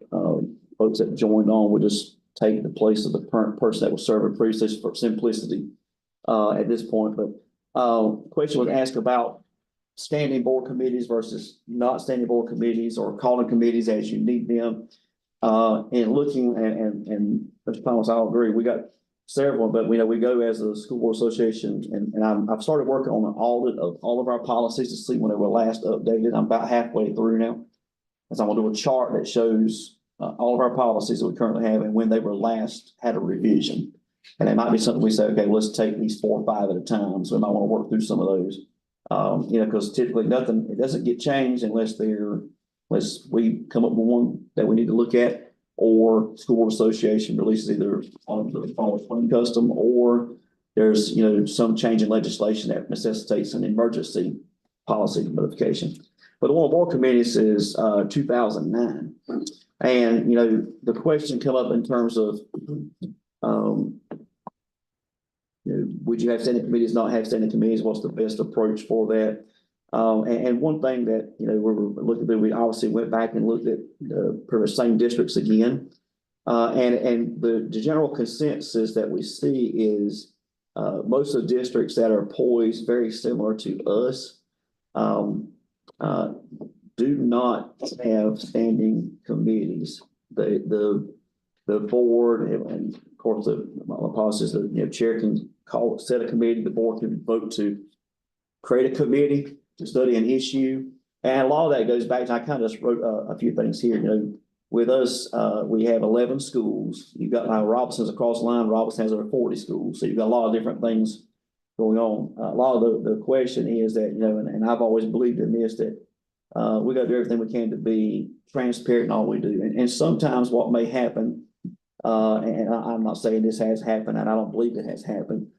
folks that joined on would just take the place of the current person that was serving previously for simplicity, at this point. But, question was asked about standing board committees versus not standing board committees or calling committees as you need them. And looking and Mr. Thomas, I'll agree, we got several, but we go as a school board association and I've started working on an audit of all of our policies to see when they were last updated. I'm about halfway through now. And so I'm gonna do a chart that shows all of our policies that we currently have and when they were last had a revision. And it might be something we say, okay, let's take these 4 or 5 at a time. So we might want to work through some of those. Because typically it doesn't get changed unless we come up with one that we need to look at, or school board association releases either on the following custom, or there's, some change in legislation that necessitates an emergency policy modification. But one of board committees is 2009. And, the question come up in terms of, would you have standing committees, not have standing committees? What's the best approach for that? And one thing that, we were looking at, we obviously went back and looked at the same districts again. And the general consensus that we see is most of the districts that are poised very similar to us do not have standing committees. The board and of course my policy is that chair can set a committee, the board can vote to create a committee to study an issue. And a lot of that goes back to, I kind of just wrote a few things here, with us, we have 11 schools. You've got Robinson's across the line. Robinson has over 40 schools. So you've got a lot of different things going on. A lot of the question is that, and I've always believed in this, that we got to do everything we can to be transparent in all we do. And sometimes what may happen, and I'm not saying this has happened, and I don't believe it has happened,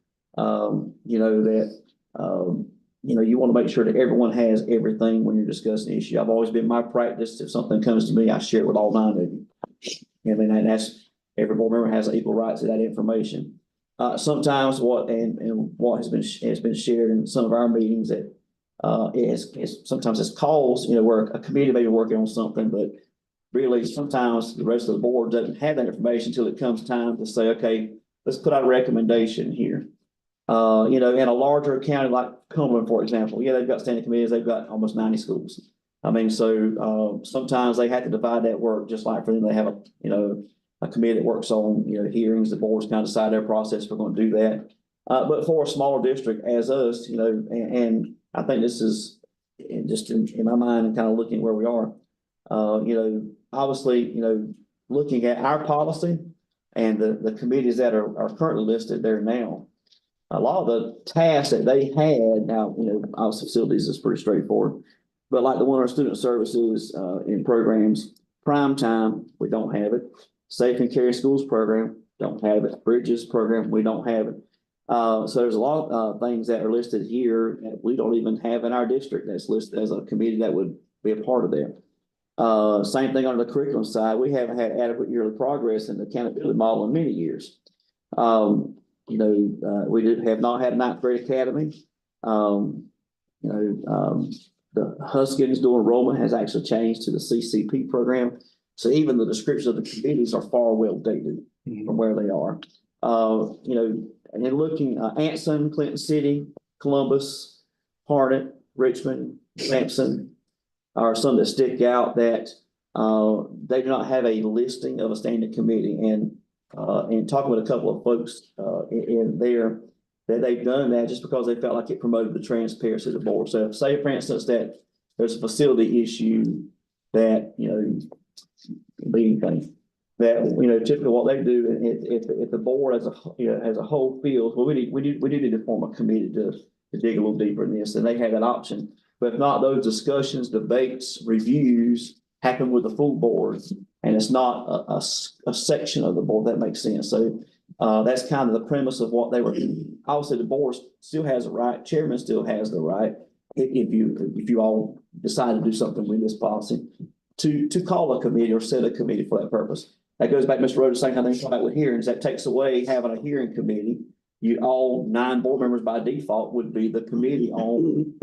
you want to make sure that everyone has everything when you're discussing the issue. I've always been my practice. If something comes to me, I share it with all 9 of you. And that's, every board member has equal right to that information. Sometimes what has been shared in some of our meetings that sometimes it's calls, where a committee may be working on something, but really sometimes the rest of the board doesn't have that information until it comes time to say, okay, let's put out a recommendation here. In a larger county like Cumberland, for example, yeah, they've got standing committees, they've got almost 90 schools. I mean, so sometimes they have to divide that work, just like for them, they have a committee that works on, hearings, the boards kind of decide their process, we're going to do that. But for a smaller district as us, and I think this is just in my mind and kind of looking where we are, obviously, looking at our policy and the committees that are currently listed there now, a lot of the tasks that they had now, our facilities is pretty straightforward. But like the one of our student services in programs, prime time, we don't have it. Safe and Caring Schools program, don't have it. Bridges program, we don't have it. So there's a lot of things that are listed here that we don't even have in our district that's listed as a committee that would be a part of that. Same thing on the curriculum side. We haven't had adequate yearly progress in the accountability model in many years. We have not had a ninth grade academy. The Huskins dual enrollment has actually changed to the CCP program. So even the descriptions of the committees are far well dated from where they are. And then looking, Anson, Clinton City, Columbus, Harnett, Richmond, Sampson are some that stick out that they do not have a listing of a standing committee. And talking with a couple of folks in there, that they've done that just because they felt like it promoted the transparency of the board. So say, for instance, that there's a facility issue that, typically what they do, if the board as a whole feels, well, we need to form a committee to dig a little deeper in this, and they have that option. But if not, those discussions, debates, reviews happen with the full board, and it's not a section of the board. That makes sense. So that's kind of the premise of what they were doing. Obviously, the board still has a right, chairman still has the right, if you all decide to do something with this policy, to call a committee or set a committee for that purpose. That goes back, Mr. Rhodes, saying how they talk about with hearings, that takes away having a hearing committee. All 9 board members by default would be the committee on.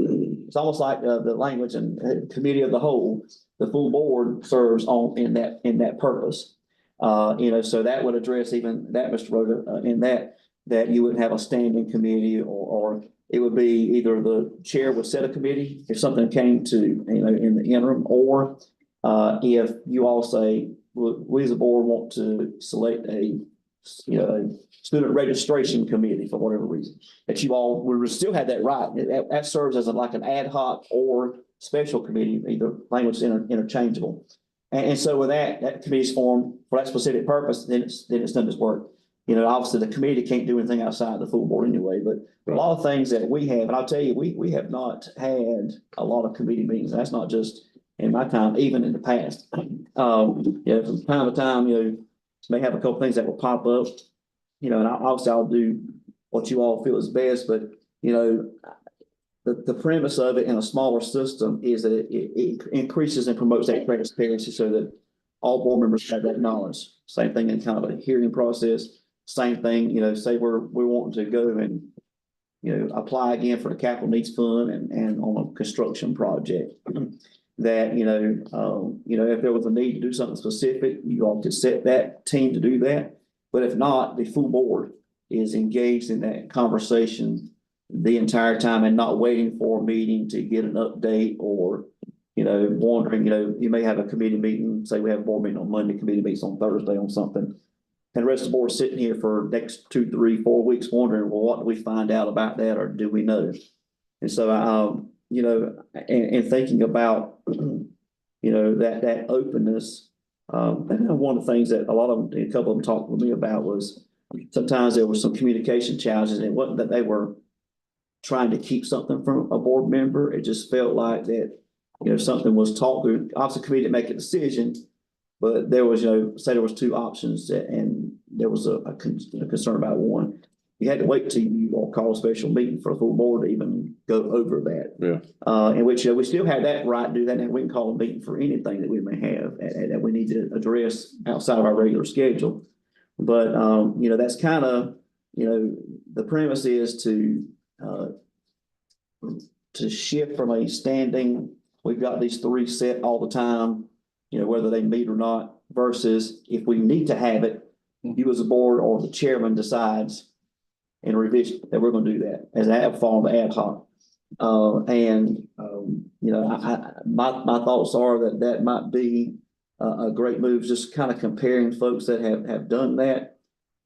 It's almost like the language and committee of the whole. The full board serves on in that purpose. So that would address even that, Mr. Rhodes, in that you wouldn't have a standing committee, or it would be either the chair would set a committee if something came to, in the interim, or if you all say, we as a board want to select a student registration committee for whatever reason, that you all would still have that right. That serves as like an ad hoc or special committee, either language interchangeable. And so with that committee is formed for that specific purpose, then it's done this work. Obviously the committee can't do anything outside the full board anyway, but a lot of things that we have, and I'll tell you, we have not had a lot of committee meetings. That's not just in my time, even in the past. From time to time, may have a couple things that will pop up, and obviously I'll do what you all feel is best, but, the premise of it in a smaller system is that it increases and promotes that transparency so that all board members have that knowledge. Same thing in kind of a hearing process. Same thing, say we're wanting to go and, apply again for the capital needs fund and on a construction project. That, if there was a need to do something specific, you all could set that team to do that. But if not, the full board is engaged in that conversation the entire time and not waiting for a meeting to get an update or, wondering, you may have a committee meeting, say we have a board meeting on Monday, committee meets on Thursday on something. And the rest of the board is sitting here for next 2, 3, 4 weeks wondering, well, what do we find out about that, or do we know? And so, and thinking about, that openness, and one of the things that a couple of them talked with me about was sometimes there were some communication challenges, and it wasn't that they were trying to keep something from a board member. It just felt like that, something was talked through. Obviously, the committee didn't make a decision, but there was, say there was 2 options and there was a concern about one. You had to wait till you all call a special meeting for a full board to even go over that. Yeah. In which we still have that right to do that, and we can call a meeting for anything that we may have that we need to address outside of our regular schedule. But that's kind of the premise is to to shift from a standing, we've got these three set all the time, you know, whether they meet or not, versus if we need to have it, you as a board or the chairman decides in a revision that we're gonna do that as a form of ad hoc. You know, my thoughts are that that might be a great move, just kind of comparing folks that have done that.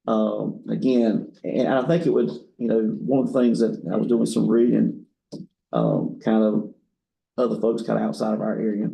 Again, and I think it would, you know, one of the things that I was doing some reading, kind of other folks kind of outside of our area,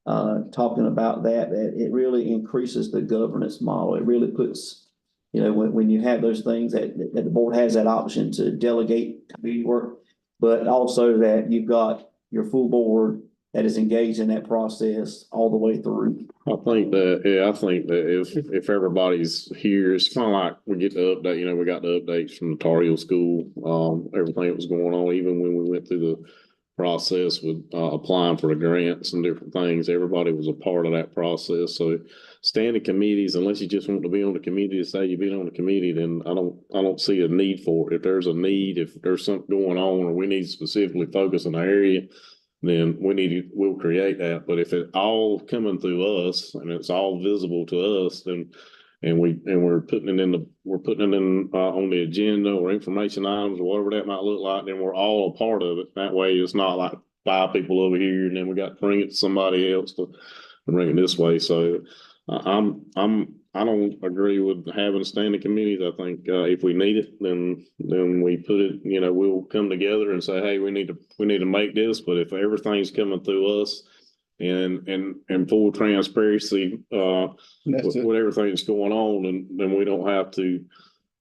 talking about that it really increases the governance model. It really puts, you know, when you have those things that the board has that option to delegate committee work, but also that you've got your full board that is engaged in that process all the way through. I think that if everybody's here, it's kind of like we get the update, you know, we got the updates from the Tar Heel School, everything that was going on, even when we went through the process with applying for the grants and different things, everybody was a part of that process. So standing committees, unless you just want to be on the committee to say you've been on the committee, then I don't see a need for it. If there's a need, if there's something going on, or we need to specifically focus on an area, then we'll create that. But if it's all coming through us and it's all visible to us, then we're putting it in on the agenda or information items or whatever that might look like, then we're all a part of it. That way it's not like 5 people over here and then we got to bring it to somebody else to bring it this way. So I don't agree with having standing committees. I think if we need it, then we put it, you know, we'll come together and say, hey, we need to make this. But if everything's coming through us and full transparency with everything that's going on, and then we don't have to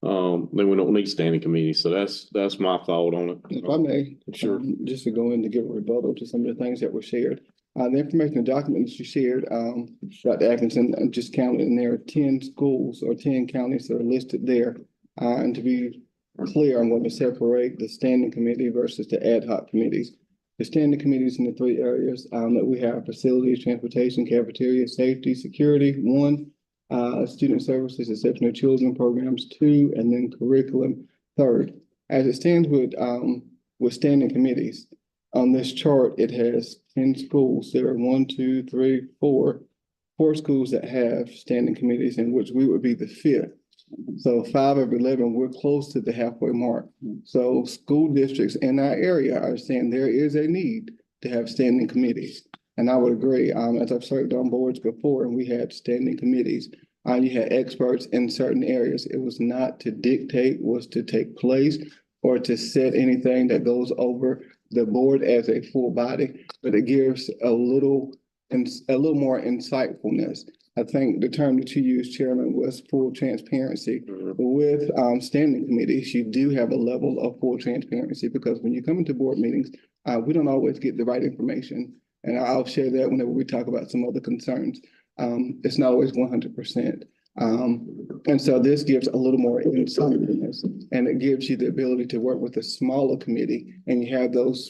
then we don't need standing committees. So that's my thought on it. If I may, Sure. Just to go in to give a rebuttal to some of the things that were shared. The information documents you shared, Dr. Atkinson, just counted, and there are 10 schools or 10 counties that are listed there. And to be clear, I'm going to separate the standing committee versus the ad hoc committees. The standing committees in the 3 areas that we have: facilities, transportation, cafeteria, safety, security, 1, student services, exceptional children programs, 2, and then curriculum, 3rd. As it stands with standing committees, on this chart, it has 10 schools. There are 1, 2, 3, 4 schools that have standing committees, in which we would be the 5th. So 5 of 11, we're close to the halfway mark. So school districts in our area are saying there is a need to have standing committees. And I would agree, as I've served on boards before and we had standing committees, you had experts in certain areas. It was not to dictate what's to take place or to set anything that goes over the board as a full body, but it gives a little more insightfulness. I think the term that you used, Chairman, was full transparency. With standing committees, you do have a level of full transparency, because when you come into board meetings, we don't always get the right information. And I'll share that whenever we talk about some other concerns. It's not always 100%. And so this gives a little more insight in this, and it gives you the ability to work with a smaller committee, and you have those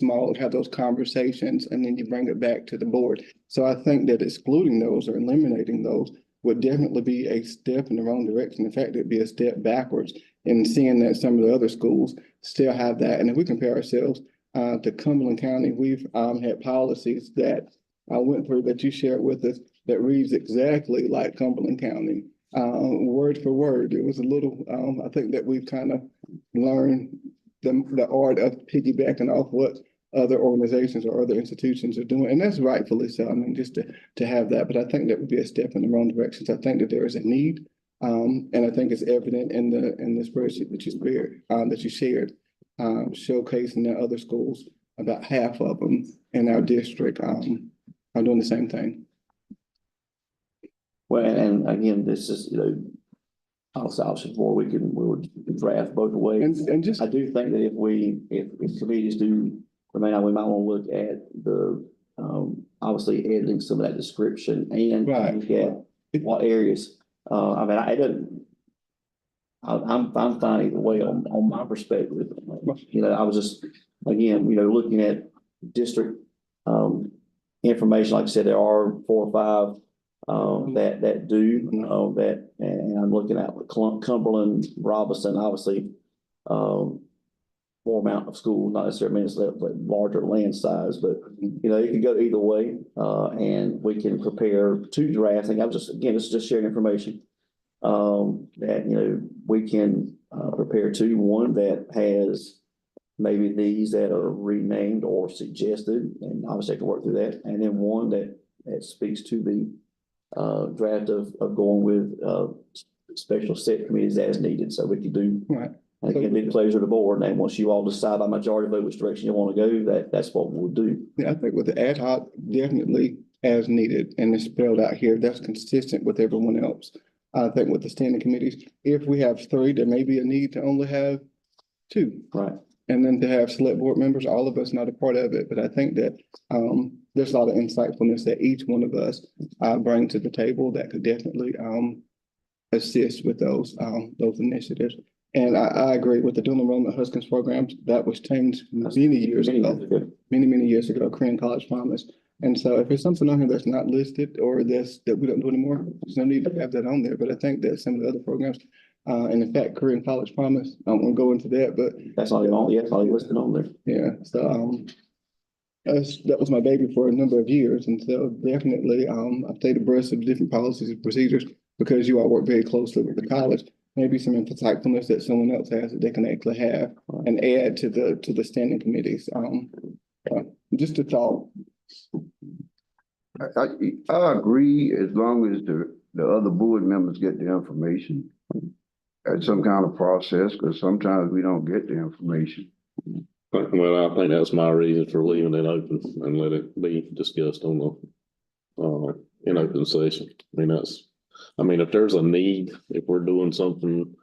conversations, and then you bring it back to the board. So I think that excluding those or eliminating those would definitely be a step in the wrong direction. In fact, it'd be a step backwards in seeing that some of the other schools still have that. And if we compare ourselves to Cumberland County, we've had policies that I went through that you shared with us that reads exactly like Cumberland County. Word for word. It was a little, I think that we've kind of learned the art of piggybacking off what other organizations or other institutions are doing. And that's rightfully so. I mean, just to have that, but I think that would be a step in the wrong direction. So I think that there is a need. And I think it's evident in the spreadsheet that you shared, showcasing that other schools, about half of them in our district, are doing the same thing. Well, and again, this is, option for we would draft both ways. And just, I do think that if committees do remain, we might want to look at the, obviously editing some of that description and Right. look at what areas. I mean, I'm fine either way on my perspective. I was just, again, looking at district, information. Like I said, there are 4 or 5 that do that, and I'm looking at Cumberland, Robinson, obviously, more amount of school, not necessarily means that, but larger land size, but, you know, it could go either way. And we can prepare two drafts. And I'm just, again, this is just sharing information. That, you know, we can, prepare two, one that has maybe these that are renamed or suggested, and obviously I can work through that. And then one that speaks to the, draft of going with, special set committees as needed. So we could do. Right. And it can be the pleasure of the board. And once you all decide by majority vote which direction you want to go, that's what we'll do. Yeah, I think with the ad hoc, definitely as needed, and it's spelled out here, that's consistent with everyone else. I think with the standing committees, if we have three, there may be a need to only have two. Right. And then to have select board members, all of us not a part of it, but I think that there's a lot of insightfulness that each one of us bring to the table that could definitely assist with those initiatives. And I agree with the dual enrollment Huskins programs, that was changed many years ago, many years ago, Korean College Promise. And so if there's something on here that's not listed or that we don't do anymore, there's no need to have that on there. But I think that some of the other programs, and in fact, Korean College Promise, I won't go into that, but That's all you want, yeah, that's all you listed on there. yeah, so that was my baby for a number of years. And so definitely I've stayed abreast of different policies and procedures because you all work very closely with the college. Maybe some insightfulness that someone else has that they can actually have and add to the standing committees. Just a thought. I agree as long as the other board members get the information at some kind of process, because sometimes we don't get the information. Well, I think that's my reason for leaving it open and let it be discussed on in open session. I mean, if there's a need, if we're doing something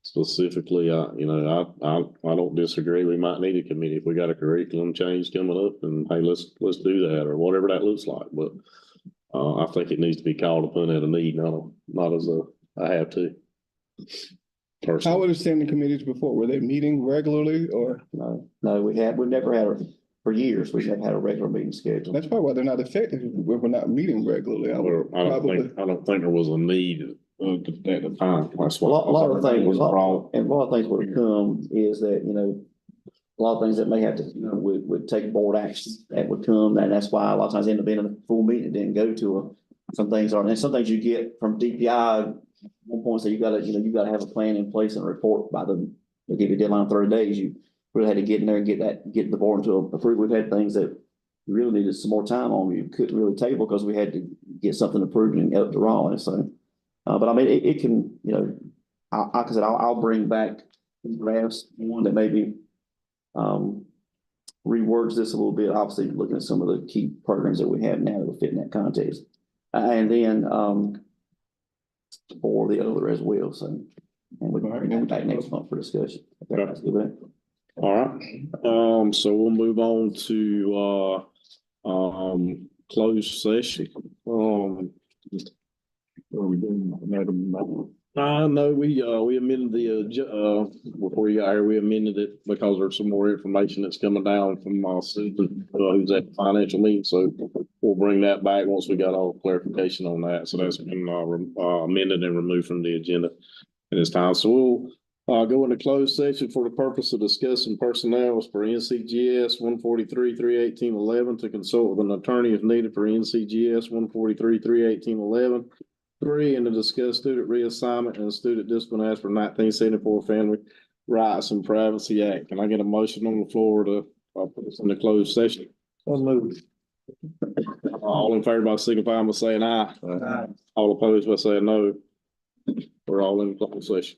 specifically, I don't disagree. We might need a committee if we got a curriculum change coming up, and hey, let's do that or whatever that looks like. But I think it needs to be called upon at a need, not as I have to. How were the standing committees before? Were they meeting regularly or? No, we've never had, for years, we've never had a regular meeting schedule. That's probably why they're not effective. We're not meeting regularly. I don't think there was a need at the time. That's A what lot of things, was wrong. and a lot of things would come is that, you know, a lot of things that may have to, you know, would take board action that would come, and that's why a lot of times end up being a full meeting, it didn't go to some things are, and some things you get from DPI, one point, so you gotta have a plan in place and report they'll give you a deadline 30 days, you really had to get in there and get the board to approve. We've had things that you really needed some more time on, you couldn't really table because we had to get something approved and up to raw, and so. But I mean, it can, you know, like I said, I'll bring back drafts, one that maybe rewords this a little bit, obviously looking at some of the key programs that we have now that will fit in that context. And then for the other as well, so, and we can bring that back next month for discussion. Okay, that's good. All right, so we'll move on to closed session. What are we doing, Madam? No, we amended the before you got here, we amended it because there's some more information that's coming down from Susan, who's at the financial meeting. So we'll bring that back once we got all clarification on that. So that's been amended and removed from the agenda at this time. So we'll go into closed session for the purpose of discussing personnel for NCGS 143-318-11 to consult with an attorney if needed for NCGS 143-318-11. 3, and to discuss student reassignment and student discipline as for 1974 Family Rights and Privacy Act. Can I get a motion on the floor to put this in the closed session? All in favor by signifying by saying aye. Aye. All opposed by saying no. We're all in closed session.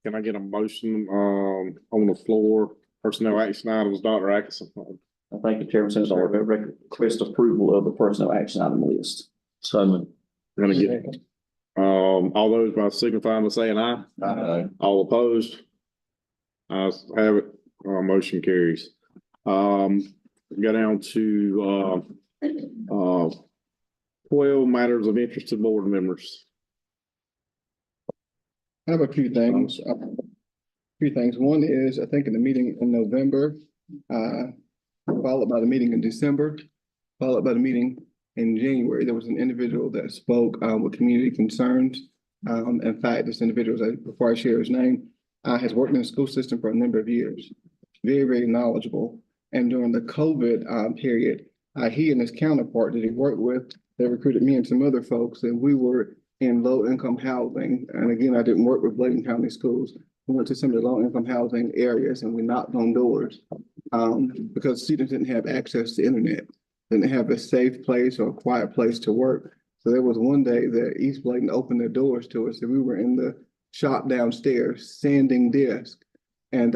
can I get a motion, on the floor, personnel action items, Dr. Atkinson? Thank you, Chairman. Since I request approval of the personnel action item list. So, We're gonna get, all those by signifying by saying aye. Aye. All opposed? Ayes have it, motion carries. Go down to, 12 matters of interest to board members. I have a few things. One is, I think in the meeting in November, followed by the meeting in December, followed by the meeting in January, there was an individual that spoke with community concerns. In fact, this individual, before I share his name, has worked in the school system for a number of years. Very, very knowledgeable. And during the COVID period, he and his counterpart that he worked with, they recruited me and some other folks, and we were in low-income housing. And again, I didn't work with Bladen County Schools. We went to some of the low-income housing areas and we knocked on doors because students didn't have access to internet, didn't have a safe place or a quiet place to work. So there was one day that East Bladen opened their doors to us, and we were in the shop downstairs, sanding desks and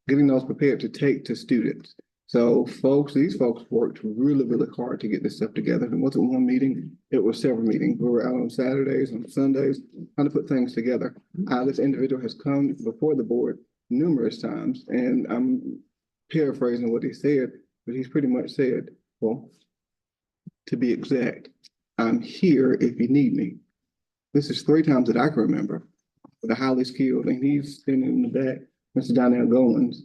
getting those prepared to take to students. So these folks worked really, really hard to get this stuff together. It wasn't one meeting, it was several meetings. We were out on Saturdays, on Sundays, trying to put things together. This individual has come before the board numerous times, and I'm paraphrasing what he said, but he's pretty much said, well, to be exact, I'm here if you need me. This is 3 times that I can remember, with a highly skilled, and he's standing in the back, Mr. Donnell Goins.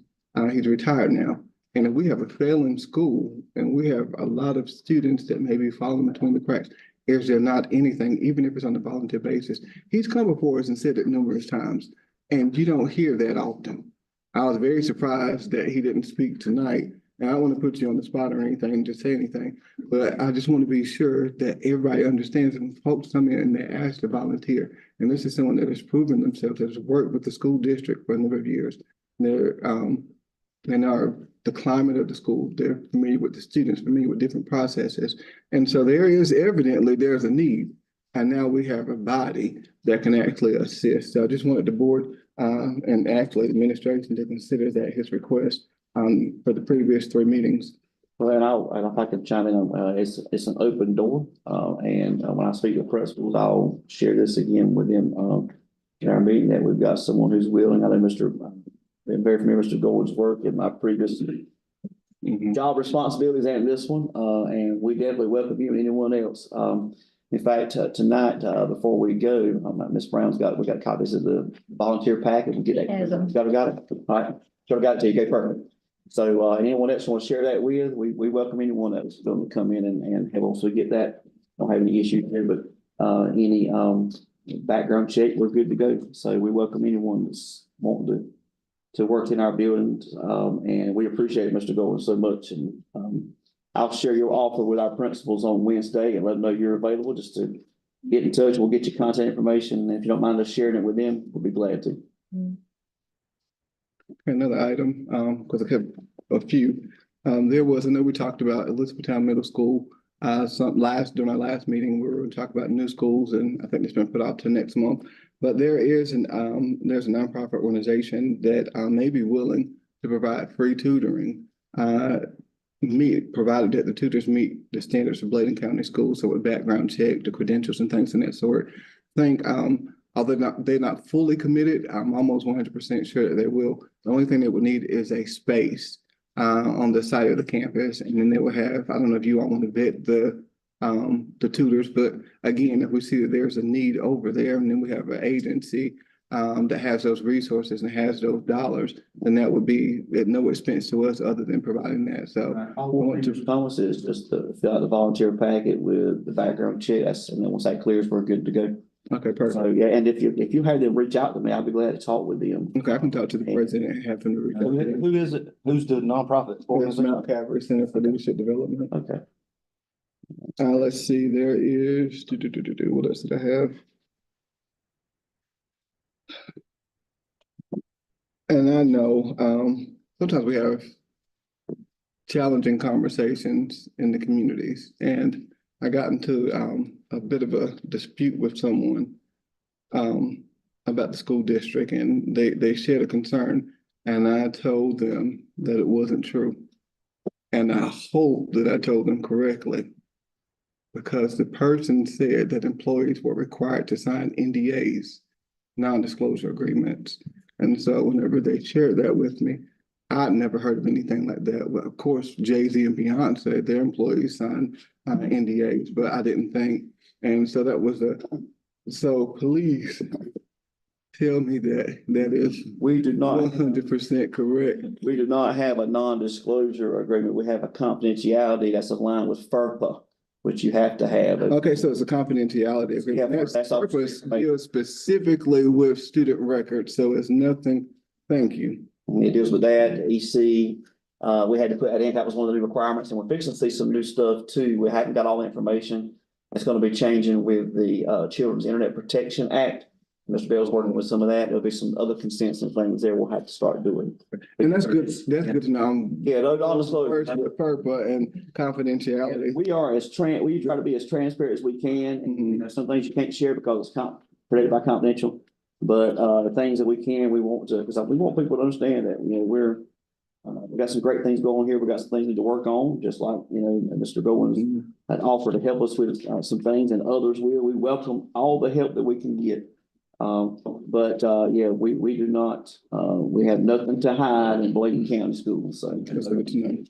He's retired now. And if we have a failing school and we have a lot of students that may be falling between the cracks, is there not anything, even if it's on a volunteer basis? He's come before us and said it numerous times, and you don't hear that often. I was very surprised that he didn't speak tonight. And I don't want to put you on the spot or anything to say anything, but I just want to be sure that everybody understands that when folks come in and they ask to volunteer, and this is someone that has proven themselves, has worked with the school district for a number of years. They know the climate of the school, they're familiar with the students, familiar with different processes. And so there's a need. And now we have a body that can actually assist. So I just wanted the board and actually the administration to consider that his request for the previous 3 meetings. Well, and if I can chime in, it's an open door. And when I speak to principals, I'll share this again with them in our meeting, that we've got someone who's willing. I know been very familiar with Mr. Gord's work in my previous job responsibilities and this one. And we definitely welcome you and anyone else. In fact, tonight, before we go, Ms. Brown's we got copies of the volunteer packet. We get that. Got it. All right. So I got it to you. Okay, perfect. So anyone else want to share that with, we welcome anyone that's going to come in and have also get that. Don't have any issues there, but any background check, we're good to go. So we welcome anyone that's wanting to work in our buildings. And we appreciate Mr. Golden so much. And I'll share your offer with our principals on Wednesday and let them know you're available, just to get in touch. We'll get you contact information. If you don't mind us sharing it with them, we'll be glad to. Another item, because I have a few. I know we talked about Elizabethtown Middle School. During our last meeting, we were going to talk about new schools, and I think it's been put out to next month. But there's a nonprofit organization that may be willing to provide free tutoring, provided that the tutors meet the standards of Bladen County Schools, so with background check, the credentials and things of that sort. I think although they're not fully committed, I'm almost 100% sure that they will. The only thing they would need is a space on the side of the campus, and then they will have, I don't know if you all want to vet the tutors, but again, if we see that there's a need over there, and then we have an agency that has those resources and has those dollars, then that would be at no expense to us other than providing that. So Thomas is just fill out the volunteer packet with the background check. And then once that clears, we're good to go. Okay, perfect. So yeah, and if you have them reach out to me, I'll be glad to talk with them. Okay, I can talk to the president and have him to reach out. who is it? Who's the nonprofit organization? Mount Calvary Center for Leadership Development. Okay. Let's see, there is, what else did I have? And I know, sometimes we have challenging conversations in the communities, and I got into a bit of a dispute with someone about the school district and they shared a concern. And I told them that it wasn't true. And I hope that I told them correctly. Because the person said that employees were required to sign NDAs, non-disclosure agreements. And so whenever they shared that with me, I'd never heard of anything like that. Well, of course, Jay-Z and Beyonce, their employees signed NDAs, but I didn't think. And so that was so please tell me that that is We do not. 100% correct. We do not have a non-disclosure agreement. We have a confidentiality that's aligned with FERPA, which you have to have. Okay, so it's a confidentiality agreement. Yeah, that's all. Purpose deals specifically with student records, so it's nothing, thank you. It deals with that, EC. We had to put that in. That was one of the new requirements, and we're fixing to see some new stuff too. We haven't got all the information. It's going to be changing with the Children's Internet Protection Act. Mr. Bell's working with some of that. There'll be some other consents and things there we'll have to start doing. And that's good, that's good to know. Yeah, no non-disclosure. First with FERPA and confidentiality. We are we try to be as transparent as we can, and you know, some things you can't share because it's protected by confidential. But the things that we can, we want to, because we want people to understand that, you know, we got some great things going here. We got some things we need to work on, just like, you know, Mr. Goins had offered to help us with some things, and others will. We welcome all the help that we can get. Yeah, we do not, we have nothing to hide in Bladen County Schools, so. That's good to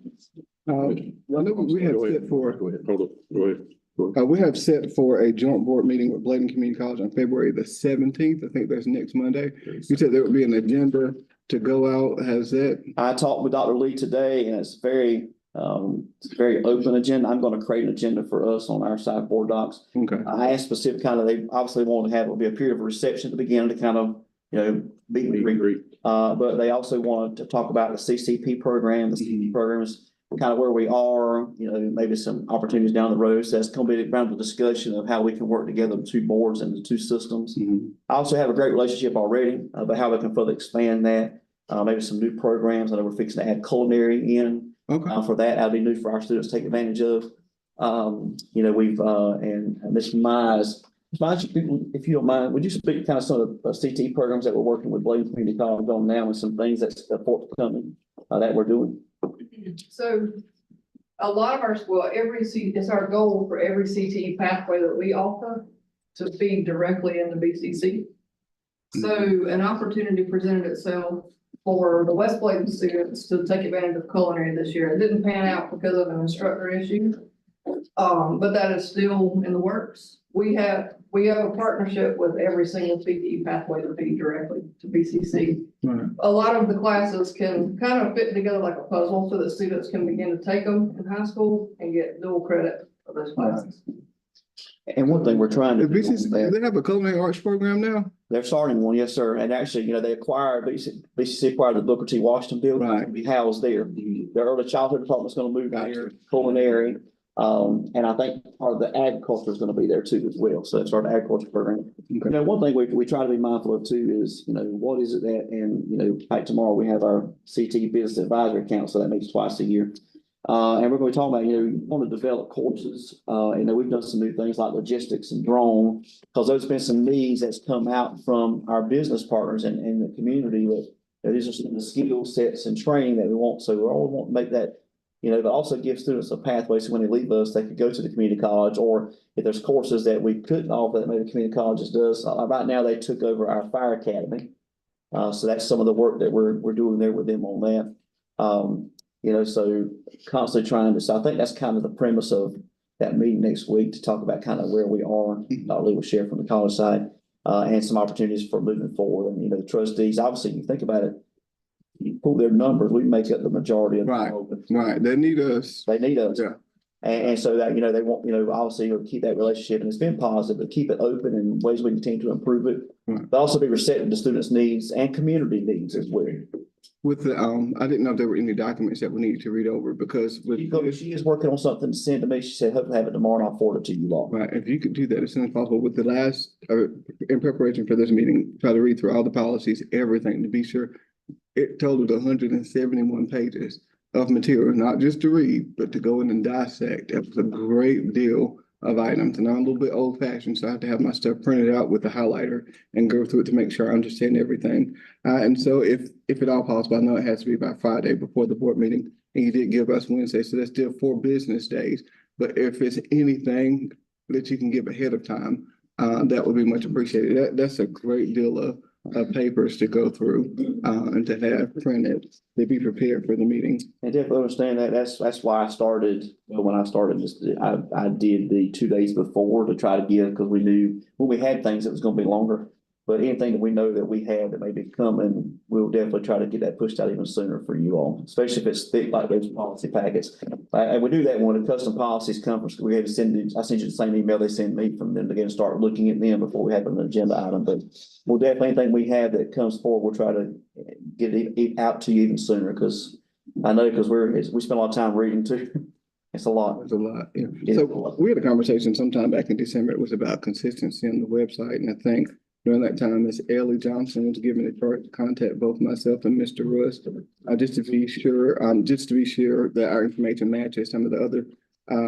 know. I know we had set for, Go ahead. Hold up. Go ahead. we have set for a joint board meeting with Bladen Community College on February the 17th. I think that's next Monday. You said there would be an agenda to go out. Has that? I talked with Dr. Lee today, and it's a very open agenda. I'm going to create an agenda for us on our side board docs. Okay. I asked specific kind of, they obviously want to have, it'll be a period of reception at the beginning to kind of, you know, meet and greet. But they also wanted to talk about the CCP program, the CCP programs, kind of where we are, you know, maybe some opportunities down the road. So that's going to be around the discussion of how we can work together, the two boards and the two systems. I also have a great relationship already, but how we can further expand that. Maybe some new programs. I know we're fixing to add culinary in. Okay. For that, that'll be new for our students to take advantage of. You know, we've, and Ms. Mize, if you don't mind, would you speak kind of some of the CT programs that we're working with Bladen Community College on now, and some things that's forthcoming that we're doing? So a lot of our school, it's our goal for every CTE pathway that we offer to feed directly into BCC. So an opportunity presented itself for the West Bladen students to take advantage of culinary this year. It didn't pan out because of an instructor issue. But that is still in the works. We have a partnership with every single CTE pathway to feed directly to BCC. Right. A lot of the classes can kind of fit together like a puzzle so that students can begin to take them in high school and get dual credit for those classes. And one thing we're trying to Do do, they have a culinary arts program now? they're starting one, yes, sir. And actually, you know, they acquired, BCC acquired the Booker T. Washington building. Right. Be housed there. Their early childhood department's going to move there, culinary. And I think part of the agriculture is going to be there too as well. So it's our agriculture program. You know, one thing we try to be mindful of too is, you know, what is it that, and, you know, like tomorrow we have our CT Business Advisory Council that meets twice a year. And we're going to be talking about, you know, you want to develop courses. You know, we've done some new things like logistics and drone, because there's been some needs that's come out from our business partners and the community that these are some of the skill sets and training that we want. So we always want to make that, you know, but also give students a pathway so when they leave us, they could go to the community college, or if there's courses that we couldn't offer that maybe the community colleges does. Right now, they took over our fire academy. So that's some of the work that we're doing there with them on that. You know, so constantly trying to, so I think that's kind of the premise of that meeting next week, to talk about kind of where we are. Dr. Lee will share from the college side, and some opportunities for moving forward. And, you know, the trustees, obviously, you think about it, you pull their numbers, we make up the majority of Right. them. Right. They need us. They need us. Yeah. And so that, you know, they want, you know, obviously to keep that relationship, and it's been positive, but keep it open in ways we continue to improve it. Right. But also be receptive to students' needs and community needs as well. With the, I didn't know if there were any documents that we needed to read over, because with, She is working on something to send to me. She said, hope to have it tomorrow, and I'll forward it to you all. right, if you could do that as soon as possible with the last, in preparation for this meeting, try to read through all the policies, everything, to be sure. It totaled 171 pages of material, not just to read, but to go in and dissect. That was a great deal of items, and I'm a little bit old fashioned, so I have to have my stuff printed out with a highlighter and go through it to make sure I understand everything. And so if at all possible, I know it has to be by Friday before the board meeting, and you did give us Wednesday, so that's still 4 business days. But if it's anything that you can give ahead of time, that would be much appreciated. That's a great deal of papers to go through, and to have printed, to be prepared for the meeting. And definitely understand that. That's why I started, when I started this, I did the 2 days before to try to give, because we knew when we had things, it was gonna be longer. But anything that we know that we have that may be coming, we'll definitely try to get that pushed out even sooner for you all, especially if it's thick like those policy packets. And we do that when the custom policies come from school. We had to I sent you the same email they sent me from them to get and start looking at them before we have an agenda item. But we'll definitely, anything we have that comes forward, we'll try to get it out to you even sooner, because I know, because we spend a lot of time reading too. It's a lot. There's a lot, yeah. So we had a conversation sometime back in December. It was about consistency on the website, and I think during that time, Ms. Ellie Johnson was given a charge to contact both myself and Mr. Rust, just to be sure that our information matches some of the other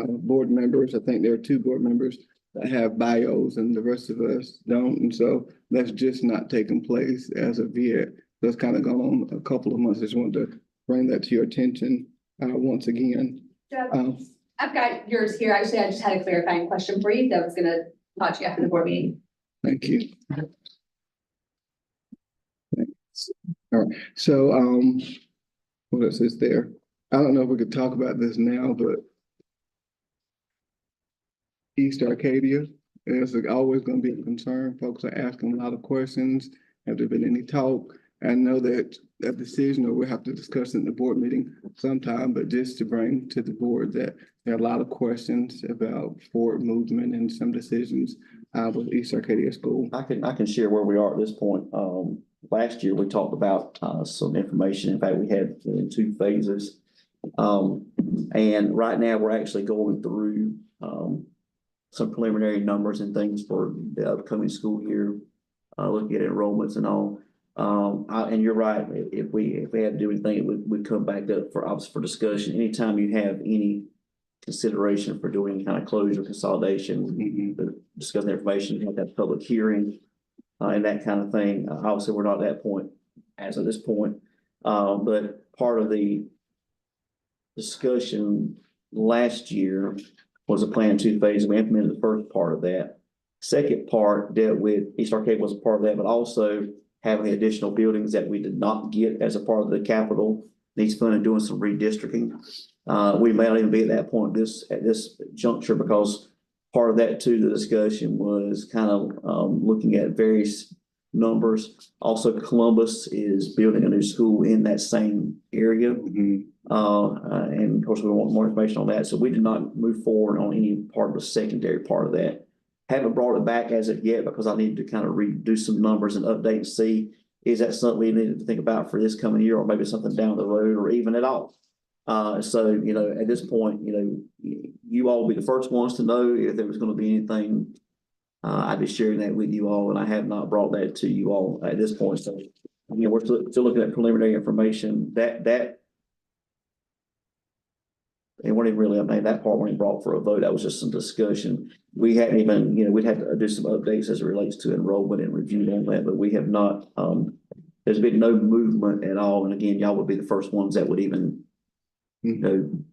board members. I think there are 2 board members that have bios and the rest of us don't, and so that's just not taking place as of yet. That's kind of gone on a couple of months. I just wanted to bring that to your attention once again. I've got yours here. Actually, I just had a clarifying question for you that I was gonna talk to you after the board meeting. Thank you. Thanks. All right, so, what else is there? I don't know if we could talk about this now, but East Arcadia is always gonna be a concern. Folks are asking a lot of questions. Have there been any talk? I know that a decision, or we'll have to discuss it in the board meeting sometime, but just to bring to the board that there are a lot of questions about forward movement and some decisions with East Arcadia School. I can share where we are at this point. Last year, we talked about some information. In fact, we had in 2 phases. And right now, we're actually going through some preliminary numbers and things for the upcoming school year, looking at enrollments and all. And you're right, if we had to do anything, it would come back up for obviously for discussion. Anytime you have any consideration for doing any kind of closure, consolidation, discussing information, have that public hearing, and that kind of thing. Obviously, we're not at that point as of this point. But part of the discussion last year was a plan 2 phase. We implemented the first part of that. Second part dealt with East Arcadia was a part of that, but also having the additional buildings that we did not get as a part of the capital needs fund and doing some redistricting. We may not even be at that point at this juncture, because part of that too, the discussion was kind of looking at various numbers. Also, Columbus is building a new school in that same area. And of course, we want more information on that. So we did not move forward on any part of the secondary part of that. Haven't brought it back as of yet, because I need to kind of redo some numbers and update and see, is that something we need to think about for this coming year, or maybe something down the road, or even at all. So, at this point, you all will be the first ones to know if there was going to be anything. I'd be sharing that with you all, and I have not brought that to you all at this point. So, we're still looking at preliminary information. It wasn't even really, that part wasn't brought for a vote. That was just some discussion. We hadn't even, we'd have to do some updates as it relates to enrollment and review on that, but we have not, there's been no movement at all. And again, y'all would be the first ones that would even,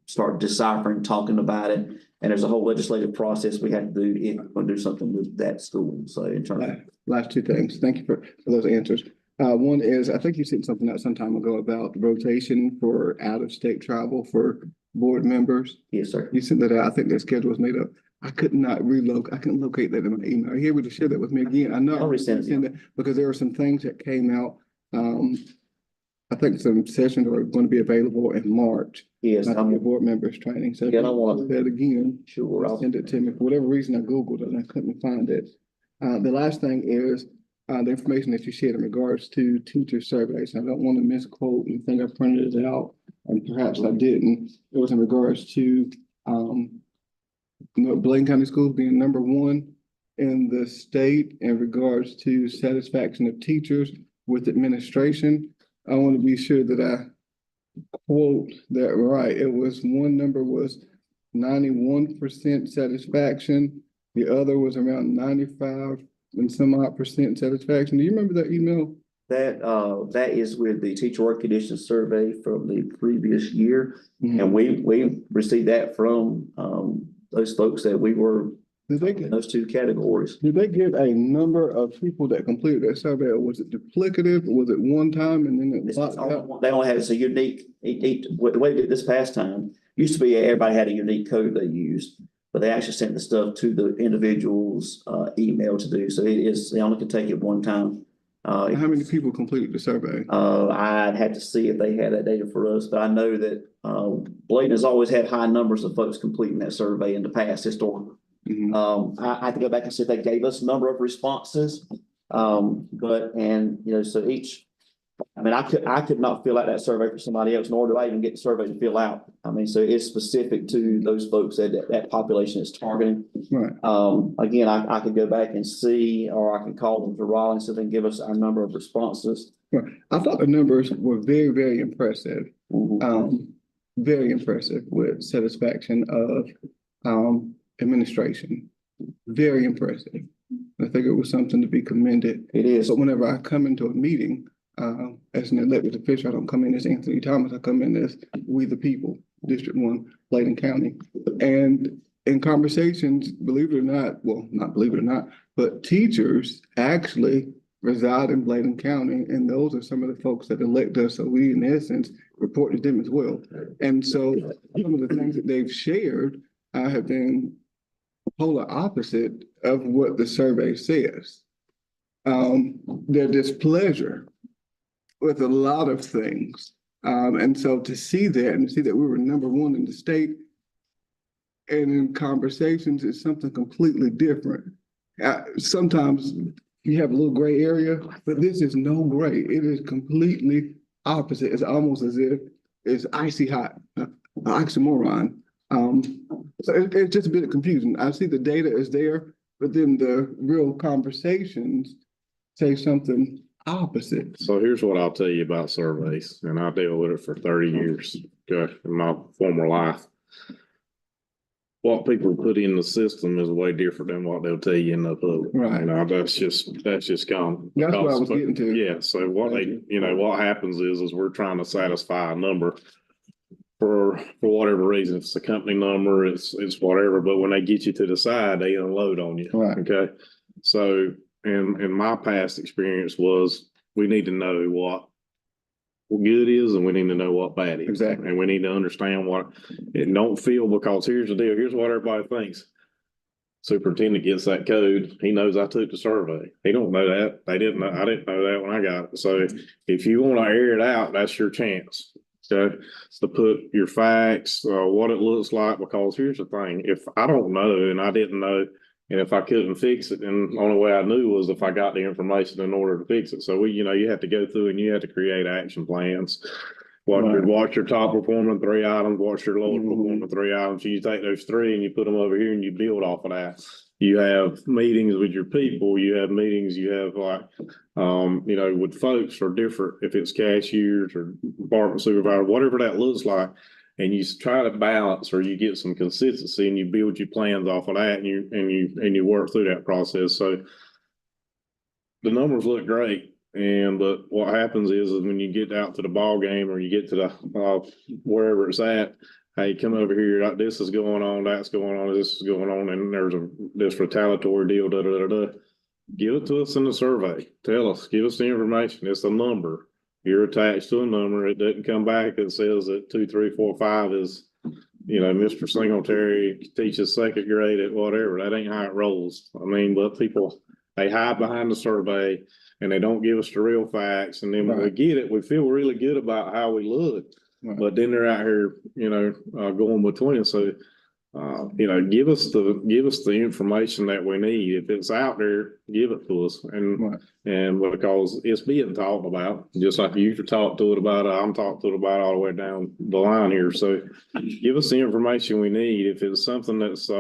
start deciphering, talking about it. And there's a whole legislative process we have to do if we're going to do something with that school. So in terms of last 2 things. Thank you for those answers. One is, I think you said something out some time ago about rotation for out-of-state travel for board members. Yes, sir. You sent that out. I think their schedule was made up. I couldn't locate that in my email. Are you able to share that with me again? I know I'll resend it. because there were some things that came out. I think some sessions are going to be available in March. Yes, I'm your board members training. So Yeah, I don't want that again. Sure. Send it to me. For whatever reason, I Googled it and I couldn't find it. The last thing is the information that you shared in regards to teacher surveys. I don't want to misquote and think I printed it out, and perhaps I didn't. It was in regards to Blaine County Schools being number 1 in the state in regards to satisfaction of teachers with administration. I want to be sure that I quote that right. It was one number was 91% satisfaction. The other was around 95 and some odd percent satisfaction. Do you remember that email? That is with the teacher work conditions survey from the previous year. Mhm. And we received that from, those folks that we were Did they in get, those two categories. did they give a number of people that completed that survey, or was it duplicative? Was it one time and then it This is locked out? they only have, it's a unique, the way they did this past time, used to be everybody had a unique code they used. But they actually sent the stuff to the individual's, email to do, so it is, they only can take it one time. How many people completed the survey? I'd have to see if they had that data for us, but I know that, Bladen has always had high numbers of folks completing that survey in the past historically. Mhm. I have to go back and see if they gave us a number of responses. So I could not fill out that survey for somebody else, nor do I even get the survey to fill out. I mean, so it's specific to those folks that population is targeting. Right. Again, I could go back and see, or I can call them to Raleigh so they can give us our number of responses. I thought the numbers were very, very impressive. Very impressive with satisfaction of, administration. Very impressive. I think it was something to be commended. It is. But whenever I come into a meeting, as an elected official, I don't come in as Anthony Thomas, I come in as We the People, District 1, Bladen County. And in conversations, believe it or not, well, not believe it or not, but teachers actually reside in Bladen County, and those are some of the folks that elect us, so we in essence report to them as well. And so some of the things that they've shared have been polar opposite of what the survey says. Their displeasure with a lot of things. And so to see that and to see that we were #1 in the state and in conversations is something completely different. Sometimes you have a little gray area, but this is no gray. It is completely opposite. It's almost as if it's icy hot, oxymoron. So it's just a bit of confusion. I see the data is there, but then the real conversations say something opposite. So here's what I'll tell you about surveys, and I deal with it for 30 years, okay, in my former life. What people put in the system is way different than what they'll tell you in the public. Right. You know, that's just gone. That's what I was getting to. Yeah, so what what happens is we're trying to satisfy a number for whatever reason. If it's a company number, it's whatever, but when they get you to the side, they unload on you. Right. Okay. So in my past experience was we need to know what good is and we need to know what bad is. Exactly. And we need to understand what it don't feel, because here's the deal. Here's what everybody thinks. Superintendent gets that code. He knows I took the survey. He don't know that. They didn't know. I didn't know that when I got it. So if you want to air it out, that's your chance. Okay, to put your facts, what it looks like, because here's the thing, if I don't know and I didn't know, and if I couldn't fix it, then the only way I knew was if I got the information in order to fix it. So you have to go through and you have to create action plans. What's your top performing 3 items? What's your lowest performing 3 items? You take those 3 and you put them over here and you build off of that. You have meetings with your people. You have meetings. You have with folks or different. If it's cashiers or department supervisor, whatever that looks like, and you try to balance or you get some consistency and you build your plans off of that, and you work through that process. So the numbers look great. But what happens is when you get out to the ball game or you get to the wherever it's at, hey, come over here. This is going on. That's going on. This is going on, and there's this retaliatory deal. Da, da, da, da. Give it to us in the survey. Tell us. Give us the information. It's a number. You're attached to a number. It doesn't come back and says that 2, 3, 4, 5 is, Mr. Singletary teaches second grade at whatever. That ain't how it rolls. I mean, but people, they hide behind the survey and they don't give us the real facts. And then when we get it, we feel really good about how we look. Right. But then they're out here, going between us. So, give us the information that we need. If it's out there, give it to us. And because it's being talked about, just like you talked to it about, I'm talking to it about all the way down the line here. So give us the information we need. If it's something that's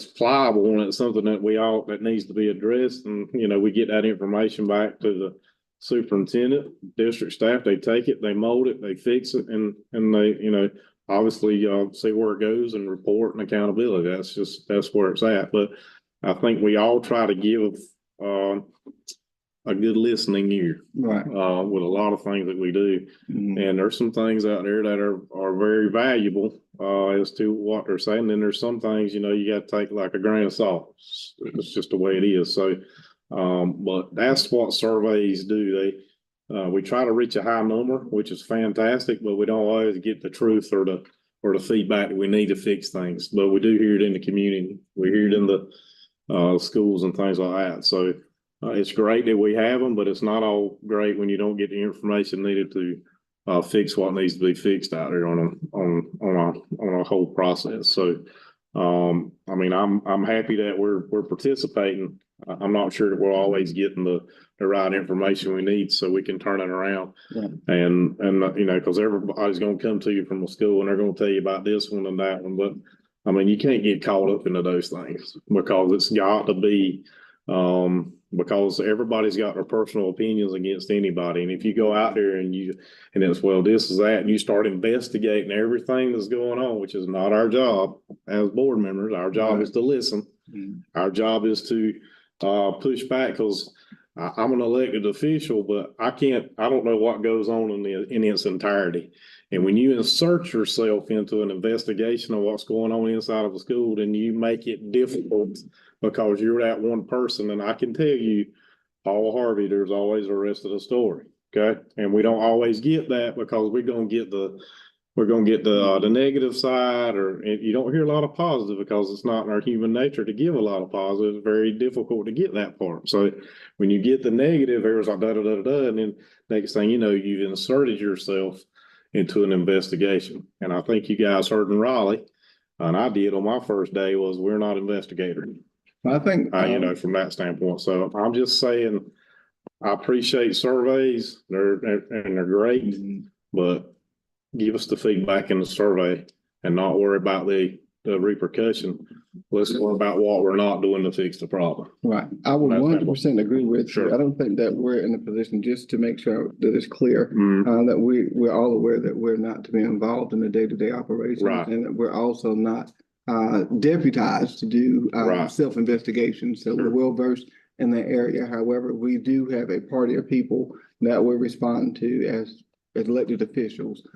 pliable and it's something that needs to be addressed, and we get that information back to the superintendent, district staff, they take it, they mold it, they fix it, and they, obviously, see where it goes and report and accountability. That's where it's at. But I think we all try to give, a good listening ear, Right. with a lot of things that we do. Mhm. And there's some things out there that are very valuable, as to what they're saying. And there's some things, you gotta take like a grain of salt. It's just the way it is. So, but that's what surveys do. We try to reach a high number, which is fantastic, but we don't always get the truth or the feedback that we need to fix things. But we do hear it in the community. We hear it in the schools and things like that. So it's great that we have them, but it's not all great when you don't get the information needed to fix what needs to be fixed out there on a whole process. So I mean, I'm happy that we're participating. I'm not sure that we're always getting the right information we need so we can turn it around. Yeah. And because everybody's going to come to you from a school and they're going to tell you about this one and that one. But I mean, you can't get caught up into those things because it's got to be, because everybody's got their personal opinions against anybody. And if you go out there and it's, well, this is that, and you start investigating everything that's going on, which is not our job as board members. Our job is to listen. Mhm. Our job is to push back, because I'm an elected official, but I don't know what goes on in its entirety. And when you insert yourself into an investigation of what's going on inside of a school, then you make it difficult because you're that one person. And I can tell you, Paul Harvey, there's always the rest of the story. Okay. And we don't always get that because we're going to get the negative side, and you don't hear a lot of positive because it's not in our human nature to give a lot of positive. It's very difficult to get that part. So when you get the negative, everyone's like da da da da, and then next thing you know, you've inserted yourself into an investigation. And I think you guys heard in Raleigh, and I did on my first day, was we're not investigators. I think, From that standpoint. So I'm just saying, I appreciate surveys. They're great, but give us the feedback in the survey and not worry about the repercussion. Let's worry about what we're not doing to fix the problem. right, I would That's 100% agree with you. Sure. I don't think that we're in a position, just to make sure that it's clear, Mm, that we're all aware that we're not to be involved in the day-to-day operations. Right. And that we're also not deputized to do Right. self-investigation. So we're Sure. well versed in that area. However, we do have a party of people that we respond to as elected officials.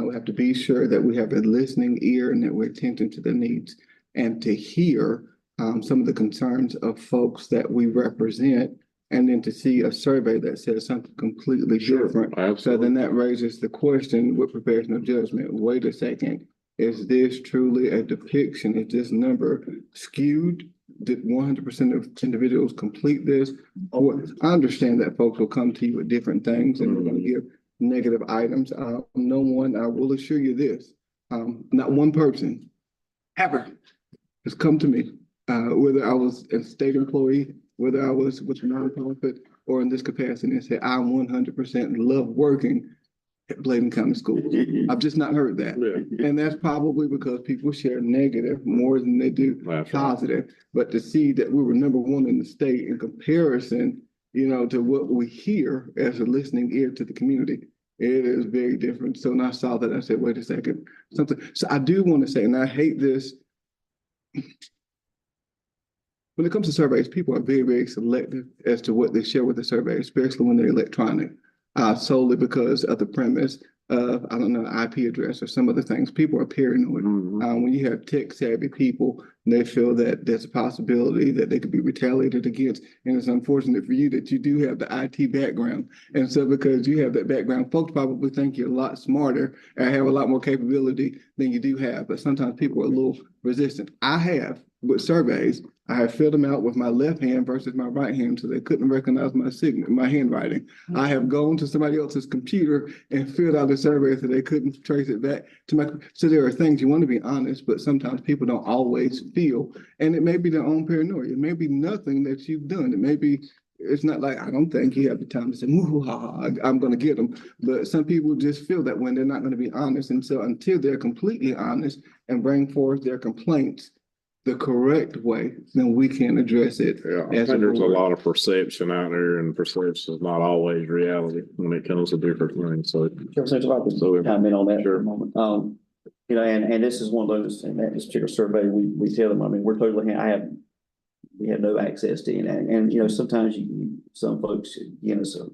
We have to be sure that we have a listening ear and that we're attentive to the needs and to hear some of the concerns of folks that we represent, and then to see a survey that says something completely different. So Absolutely. then that raises the question with professional judgment. Wait a second, is this truly a depiction? Is this number skewed? Did 100% of individuals complete this? Or I understand that folks will come to you with different things and they're going to give negative items. No one, I will assure you this, not one person ever has come to me, whether I was a state employee, whether I was with a nonprofit or in this capacity, and said, I 100% love working at Bladen County Schools. I've just not heard that. Yeah. And that's probably because people share negative more than they do That's right. positive. But to see that we were number one in the state in comparison, to what we hear as a listening ear to the community, it is very different. So when I saw that, I said, wait a second, something. So I do want to say, and I hate this, when it comes to surveys, people are very, very selective as to what they share with the survey, especially when they're electronic, solely because of the premise of, I don't know, IP address or some other things. People are paranoid. Mhm. When you have tech savvy people, they feel that there's a possibility that they could be retaliated against. And it's unfortunate for you that you do have the IT background. And so because you have that background, folks probably think you're a lot smarter and have a lot more capability than you do have. But sometimes people are a little resistant. I have, with surveys, I have filled them out with my left hand versus my right hand, so they couldn't recognize my handwriting. I have gone to somebody else's computer and filled out a survey so they couldn't trace it back to my. So there are things, you want to be honest, but sometimes people don't always feel, and it may be their own paranoia. It may be nothing that you've done. It may be, it's not like, I don't think you have the time to say, "Ooh, ha, ha, I'm going to get them." But some people just feel that when they're not going to be honest. And so until they're completely honest and bring forth their complaints the correct way, then we can address it. Yeah, I as think there's a board. lot of perception out there, and perception is not always reality when it comes to different things. So, Sure, so if I could So, comment on that for sure. a moment. You know, and this is one of those, and that this particular survey, we tell them, I mean, we're totally, we have no access to it. And, you know, sometimes some folks, you know, so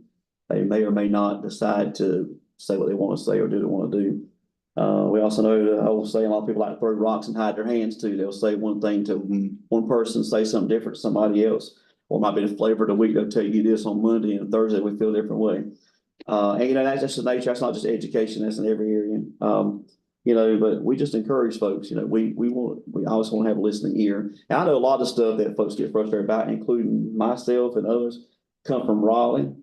they may or may not decide to say what they want to say or do they want to do. We also know the old saying, a lot of people like to throw rocks and hide their hands too. They'll say one thing to one person, say something different to somebody else. Or it might be the flavor of the week. They'll tell you this on Monday and Thursday we feel a different way. And you know, that's just the nature. That's not just education. That's in every area. You know, but we just encourage folks, you know, we always want to have a listening ear. And I know a lot of stuff that folks get frustrated about, including myself and others, come from Raleigh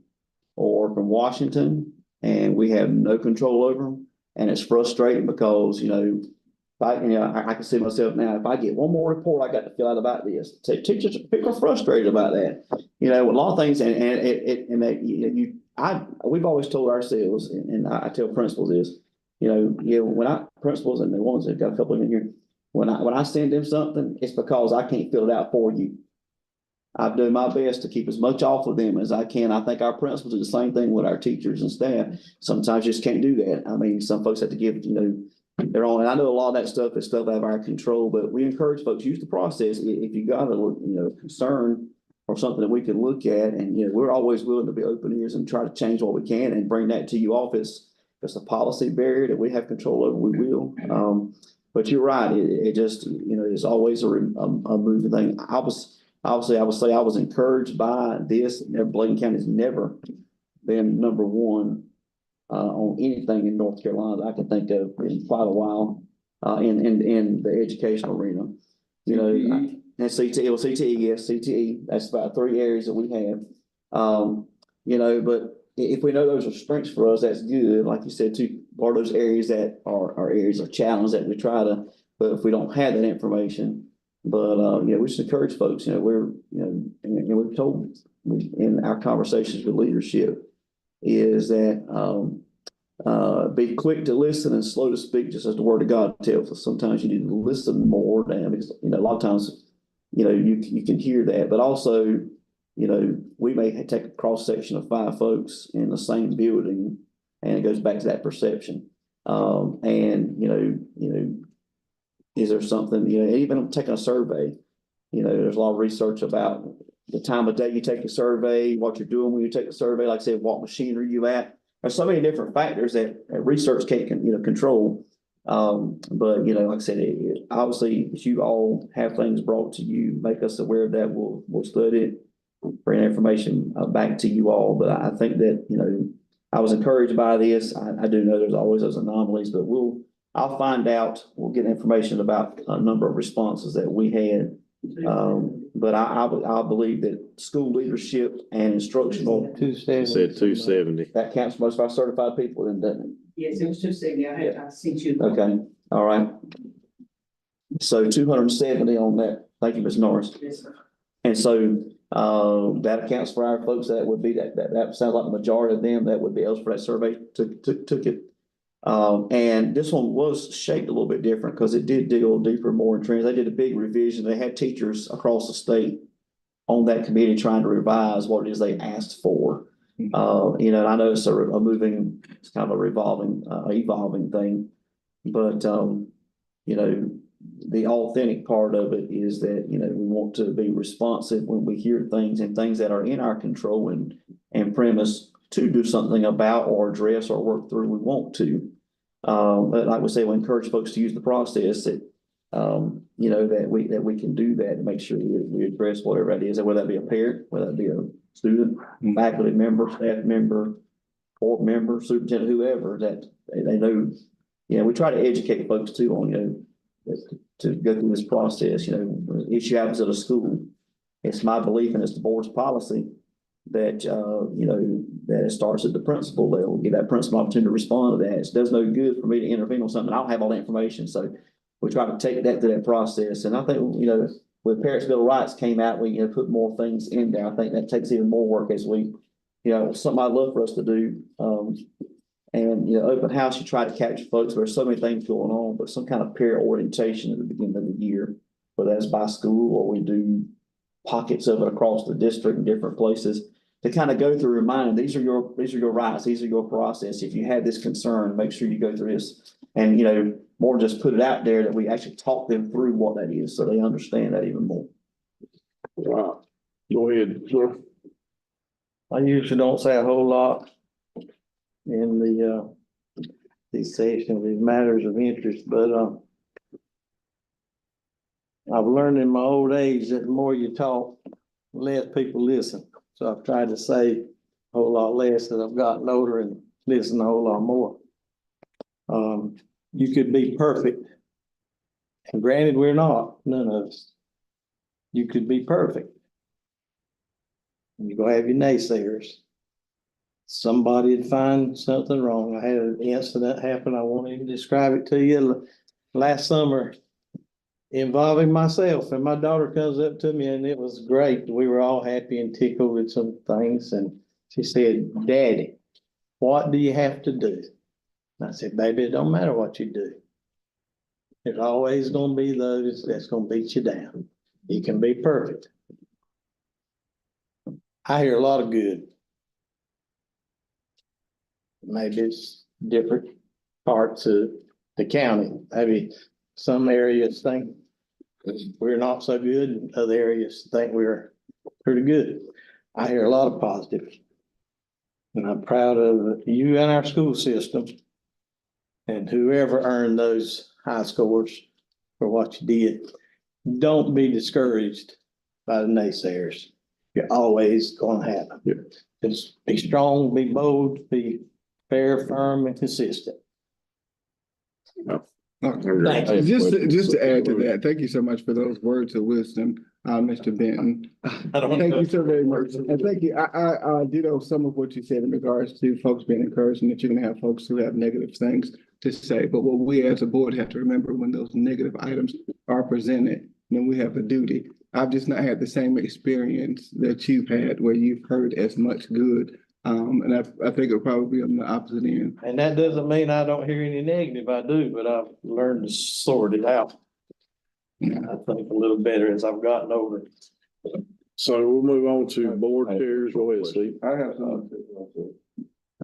or from Washington, and we have no control over them. And it's frustrating because, you know, I can see myself now, if I get one more report I got to fill out about this, teachers, people are frustrated about that. You know, a lot of things, we've always told ourselves, and I tell principals this, when principals and the ones that got a couple of them in here, when I send them something, it's because I can't fill it out for you. I'm doing my best to keep as much off of them as I can. I think our principals do the same thing with our teachers and staff. Sometimes you just can't do that. I mean, some folks have to give, their own. And I know a lot of that stuff is stuff out of our control, but we encourage folks use the process. If you got a, concern or something that we can look at, and, we're always willing to be open ears and try to change what we can and bring that to you office. If it's a policy barrier that we have control over, we will. But you're right. It just, it's always a moving thing. I would say I was encouraged by this. Bladen County has never been number one on anything in North Carolina that I can think of in quite a while in the educational arena. And CTE, yes, CTE. That's about 3 areas that we have. But if we know those are strengths for us, that's good. Like you said, too, are those areas that are areas of challenge that we try to. But if we don't have that information. But, we just encourage folks, and we've told in our conversations with leadership is that, be quick to listen and slow to speak, just as the word of God tells us. Sometimes you need to listen more than, because, a lot of times, you can hear that, but also, we may take a cross section of 5 folks in the same building, and it goes back to that perception. Is there something, even taking a survey, there's a lot of research about the time of day you take a survey, what you're doing when you take a survey, like I said, what machine are you at? There's so many different factors that research can't, control. But, like I said, obviously, if you all have things brought to you, make us aware of that. We'll study it, bring information back to you all. But I think that, I was encouraged by this. I do know there's always those anomalies, but I'll find out. We'll get information about a number of responses that we had. But I believe that school leadership and instructional. Said 270. That counts most of our certified people, then, doesn't it? Yes, it was 270. I sent you. Okay, all right. So 270 on that. Thank you, Ms. Norris. Yes, sir. And so that accounts for our folks. That would be that sounds like the majority of them that would be eligible for that survey took it. And this one was shaped a little bit different because it did dig a little deeper, more in trends. They did a big revision. They had teachers across the state on that committee trying to revise what it is they asked for. And I know it's it's kind of a evolving thing, but the authentic part of it is that, we want to be responsive when we hear things and things that are in our control and premise to do something about or address or work through, we want to. But like we say, we encourage folks to use the process that, that we can do that and make sure we address whatever that is, whether that be a parent, whether that be a student, faculty member, staff member, board member, superintendent, whoever, that they know. We try to educate folks too on, to go through this process. When an issue happens at a school, it's my belief and it's the board's policy that, that it starts at the principal level, give that principal opportunity to respond to that. It does no good for me to intervene on something. I don't have all the information. So we try to take that to that process. And I think, when Parents' Bill of Rights came out, we, put more things in there. I think that takes even more work as we, something I'd love for us to do. Open house, you try to capture folks. There's so many things going on, but some kind of peer orientation at the beginning of the year, whether that's by school or we do pockets of it across the district in different places, to kind of go through, remind these are your rights, these are your process. If you have this concern, make sure you go through this. And more just put it out there that we actually talk them through what that is, so they understand that even more. Wow. Go ahead, sir. I usually don't say a whole lot in these sessions, these matters of interest, but, I've learned in my old age that the more you talk, the less people listen. So I've tried to say a whole lot less as I've gotten older and listen a whole lot more. You could be perfect. And granted, we're not, none of us. You could be perfect. You're gonna have your naysayers. Somebody'd find something wrong. I had an incident happen. I won't even describe it to you. Last summer, involving myself, and my daughter comes up to me and it was great. We were all happy and tickled with some things, and she said, "Daddy, what do you have to do?" And I said, "Baby, it don't matter what you do. There's always gonna be those that's gonna beat you down. You can be perfect." I hear a lot of good. Maybe it's different parts of the county. Maybe some areas think we're not so good, and other areas think we're pretty good. I hear a lot of positives. And I'm proud of you and our school system and whoever earned those high scores for what you did. Don't be discouraged by the naysayers. You're always gonna have them. Just be strong, be bold, be fair, firm, and consistent. Thank you. Just to add to that, thank you so much for those words of wisdom, Mr. Benton. Thank you so very much. And thank you. I ditto some of what you said in regards to folks being encouraged and that you're gonna have folks who have negative things to say. But what we as a board have to remember when those negative items are presented, then we have a duty. I've just not had the same experience that you've had where you've heard as much good. And I think it'll probably be on the opposite end. And that doesn't mean I don't hear any negative. I do, but I've learned to sort it out. I think a little better as I've gotten older. So we'll move on to board chairs. Go ahead, Steve. I have something.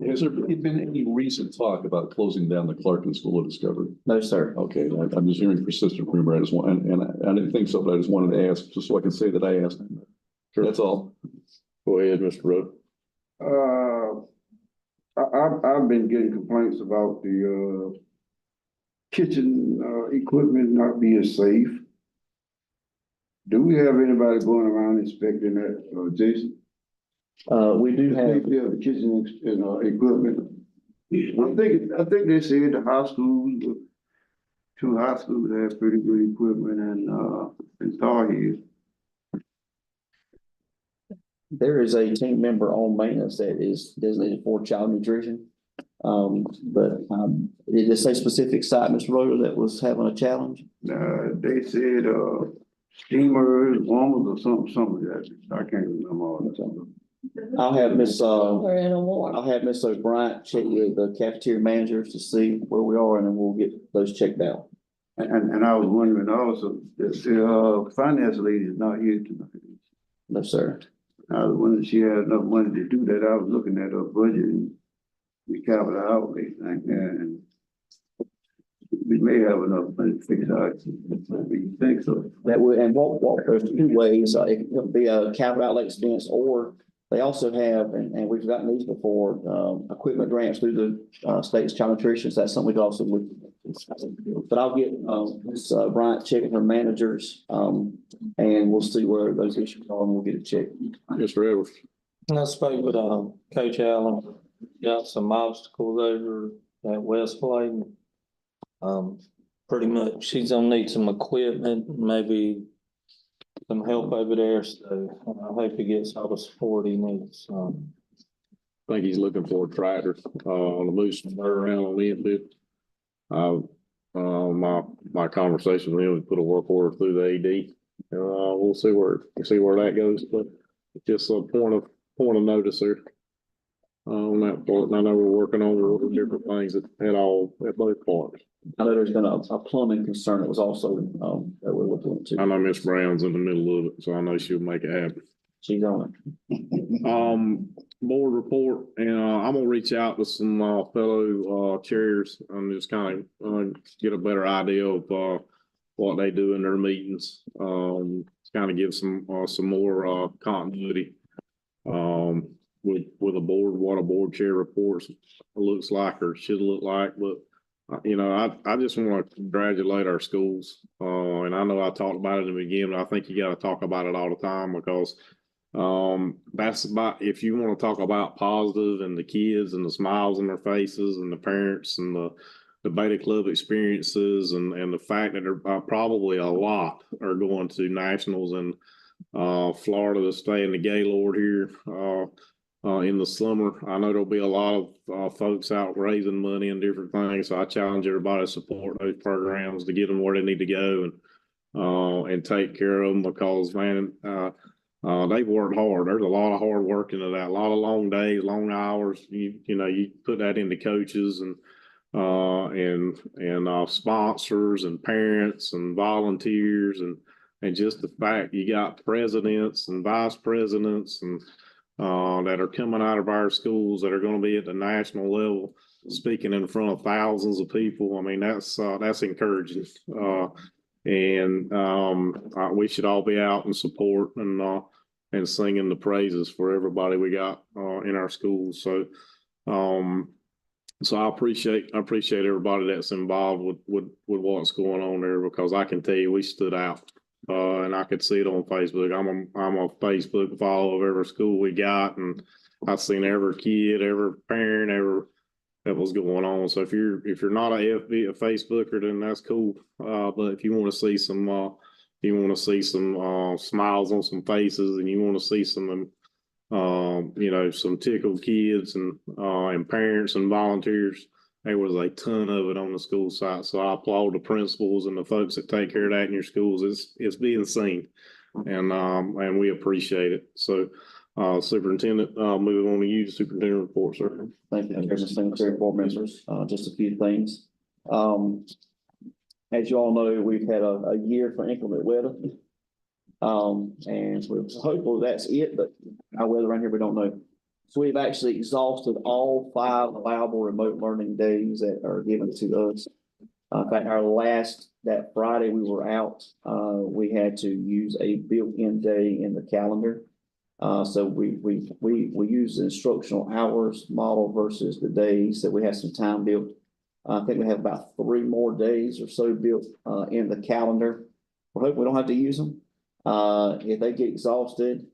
Has there been any recent talk about closing down the Clarkton School of Discovery? No, sir. Okay, I'm just hearing persistent rumor. I just want, and I didn't think so, but I just wanted to ask, just so I can say that I asked. That's all. Go ahead, Mr. Rowe. I've been getting complaints about the, kitchen, equipment not being safe. Do we have anybody going around inspecting that, Jason? We do have, The kitchen, equipment. I think they said the high schools, two high schools have pretty good equipment and Tar Heel. there is a team member on maintenance that is designated for child nutrition. It is a specific site, Mr. Rhoda, that was having a challenge. They said, steamers, warmers or something like that. I can't remember all that. I'll have Miss We're in a war. I'll have Miss O'Brien check with the cafeteria managers to see where we are, and then we'll get those checked out. And I was wondering also, the finance lady is not here tonight. No, sir. I was wondering if she had enough money to do that. I was looking at her budget and we capital outlay thing, and we may have enough money to fix out. You think so? That would, and there's two ways, it could be a capital outlay expense, or they also have, and we've gotten these before, equipment grants through the state's child nutrition. So that's something we could also look. But I'll get Ms. Bryant checking her managers, and we'll see where those issues are, and we'll get it checked. Mr. Edwards. I spoke with, Coach Allen, got some obstacles over at West Clayton. Pretty much, she's gonna need some equipment, maybe some help over there, so I hope he gets all the support he needs. I think he's looking for a tractor, on the moose and around on Linfield. My conversation with him was put a work order through the AD. We'll see where that goes, but just a point of notice there. On that part, and I know we're working on different things at both parts. I know there's been a plumbing concern that was also, that we're looking into. I know Miss Brown's in the middle of it, so I know she'll make it happen. She's on it. board report, and I'm gonna reach out to some fellow chairs and just kind of get a better idea of what they do in their meetings. Kind of give some more continuity with a board, what a board chair reports looks like or should look like. But you know, I just want to congratulate our schools. And I know I talked about it in the beginning, but I think you got to talk about it all the time because that's about, if you want to talk about positive and the kids and the smiles on their faces and the parents and the Beta Club experiences and the fact that there probably a lot are going to nationals in Florida to stay in the Gaylord here in the summer. I know there'll be a lot of folks out raising money and different things. So I challenge everybody to support those programs to get them where they need to go and take care of them because, man, they've worked hard. There's a lot of hard work into that, a lot of long days, long hours. You know, you put that into coaches and sponsors and parents and volunteers and just the fact you got presidents and vice presidents and that are coming out of our schools that are going to be at the national level speaking in front of thousands of people. I mean, that's encouraging. We should all be out and support and singing the praises for everybody we got in our schools. So I appreciate everybody that's involved with what's going on there because I can tell you we stood out. And I could see it on Facebook. I'm a Facebook follow of every school we got, and I've seen every kid, every parent, that was going on. So if you're not a Facebooker, then that's cool. But if you want to see some smiles on some faces, and you want to see some some tickled kids and parents and volunteers. There was a ton of it on the school site. So I applaud the principals and the folks that take care of that in your schools. It's being seen and we appreciate it. So Superintendent, moving on to you, Superintendent report, sir. Thank you, Chairman, Secretary, board members. Just a few things. As you all know, we've had a year for inclement weather. And we're hopeful that's it, but our weather around here, we don't know. So we've actually exhausted all 5 allowable remote learning days that are given to us. In fact, that Friday we were out, we had to use a built-in day in the calendar. So we use the instructional hours model versus the days that we have some time built. I think we have about 3 more days or so built in the calendar. We hope we don't have to use them. If they get exhausted,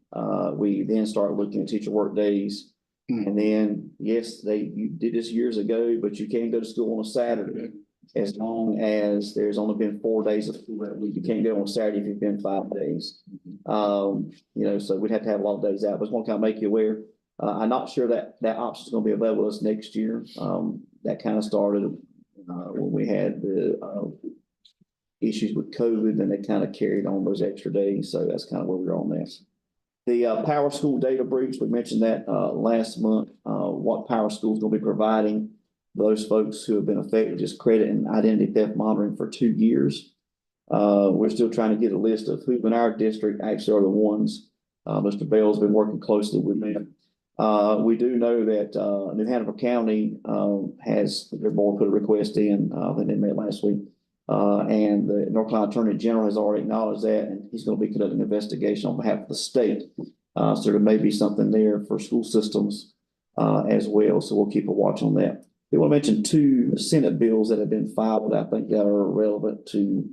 we then start looking at teacher work days. And then, yes, you did this years ago, but you can go to school on a Saturday as long as there's only been 4 days of school that week. You can't go on Saturday if you've been 5 days. So we'd have to have a lot of days out. But I just want to kind of make you aware. I'm not sure that option is going to be available to us next year. That kind of started when we had the issues with COVID, and they kind of carried on those extra days. So that's kind of where we're on this. The Power School data breach, we mentioned that last month. What Power School is going to be providing those folks who have been affected, just credit and identity theft monitoring for 2 years. We're still trying to get a list of who in our district actually are the ones. Mr. Bell's been working closely with them. We do know that New Hanover County has their board put a request in, I think they met last week. And the North Carolina Attorney General has already acknowledged that, and he's going to be conducting an investigation on behalf of the state. So there may be something there for school systems as well. So we'll keep a watch on that. I want to mention 2 Senate bills that have been filed that I think that are relevant to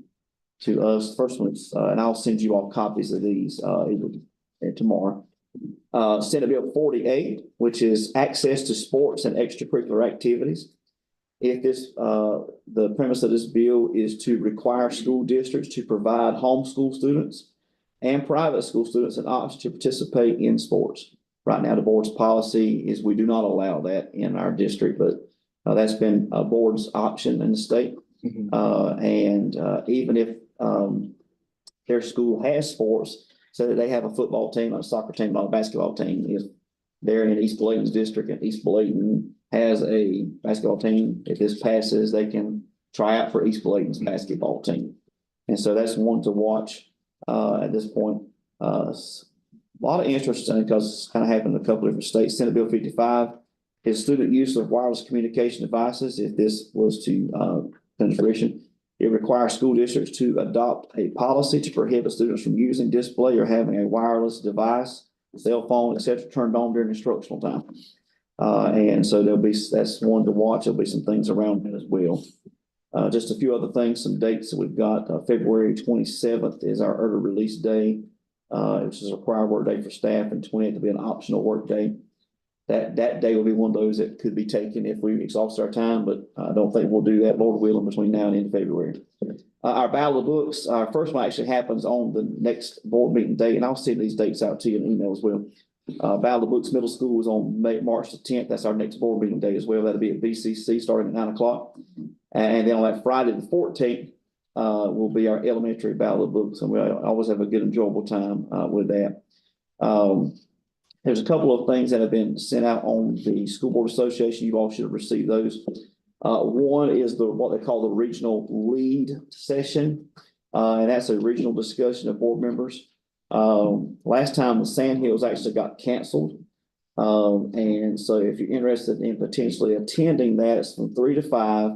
us. First one is, and I'll send you all copies of these tomorrow. Senate Bill 48, which is access to sports and extracurricular activities. If the premise of this bill is to require school districts to provide homeschool students and private school students an option to participate in sports. Right now, the board's policy is we do not allow that in our district, but that's been a board's option in the state. And even if their school has sports, so that they have a football team, a soccer team, a basketball team, if they're in East Bladen's district and East Bladen has a basketball team, if this passes, they can try out for East Bladen's basketball team. And so that's one to watch at this point. a lot of interest because it's kind of happened in a couple different states. Senate Bill 55 is student use of wireless communication devices. If this was to come to fruition, it requires school districts to adopt a policy to prohibit students from using, display, or having a wireless device, cell phone, et cetera, turned on during instructional time. And so that's one to watch. There'll be some things around it as well. Just a few other things, some dates that we've got. February 27th is our early release day, which is a required work day for staff, and 20th will be an optional work day. That day will be one of those that could be taken if we exhaust our time, but I don't think we'll do that, Lord willing, between now and end of February. Our Battle of Books, our first one actually happens on the next board meeting date, and I'll send these dates out to you in email as well. Battle of Books Middle School is on March the 10th. That's our next board meeting day as well. That'll be at BCC starting at 9 o'clock. And then on that Friday the 14th, will be our elementary Battle of Books, and we always have a good, enjoyable time with that. There's a couple of things that have been sent out on the School Board Association. You all should have received those. One is what they call the regional lead session, and that's a regional discussion of board members. Last time the Sandhills actually got canceled. And so if you're interested in potentially attending that, it's from 3 to 5.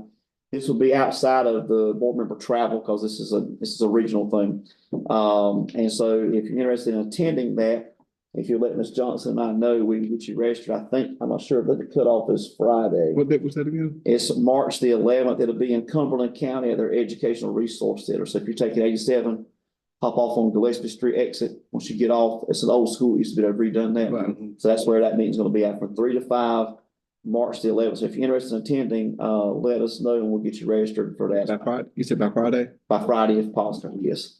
This will be outside of the board member travel because this is a regional thing. And so if you're interested in attending that, if you let Ms. Johnson and I know, we can get you registered. I'm not sure if the cutoff is Friday. What date was that again? It's March the 11th. It'll be in Cumberland County at their Educational Resource Center. So if you're taking 87, hop off on Gillespie Street exit. Once you get off, it's an old school. It used to be, they've redone that. Right. So that's where that meeting's going to be at from 3 to 5, March the 11th. So if you're interested in attending, let us know and we'll get you registered for that. By Friday? You said by Friday? By Friday if possible, yes.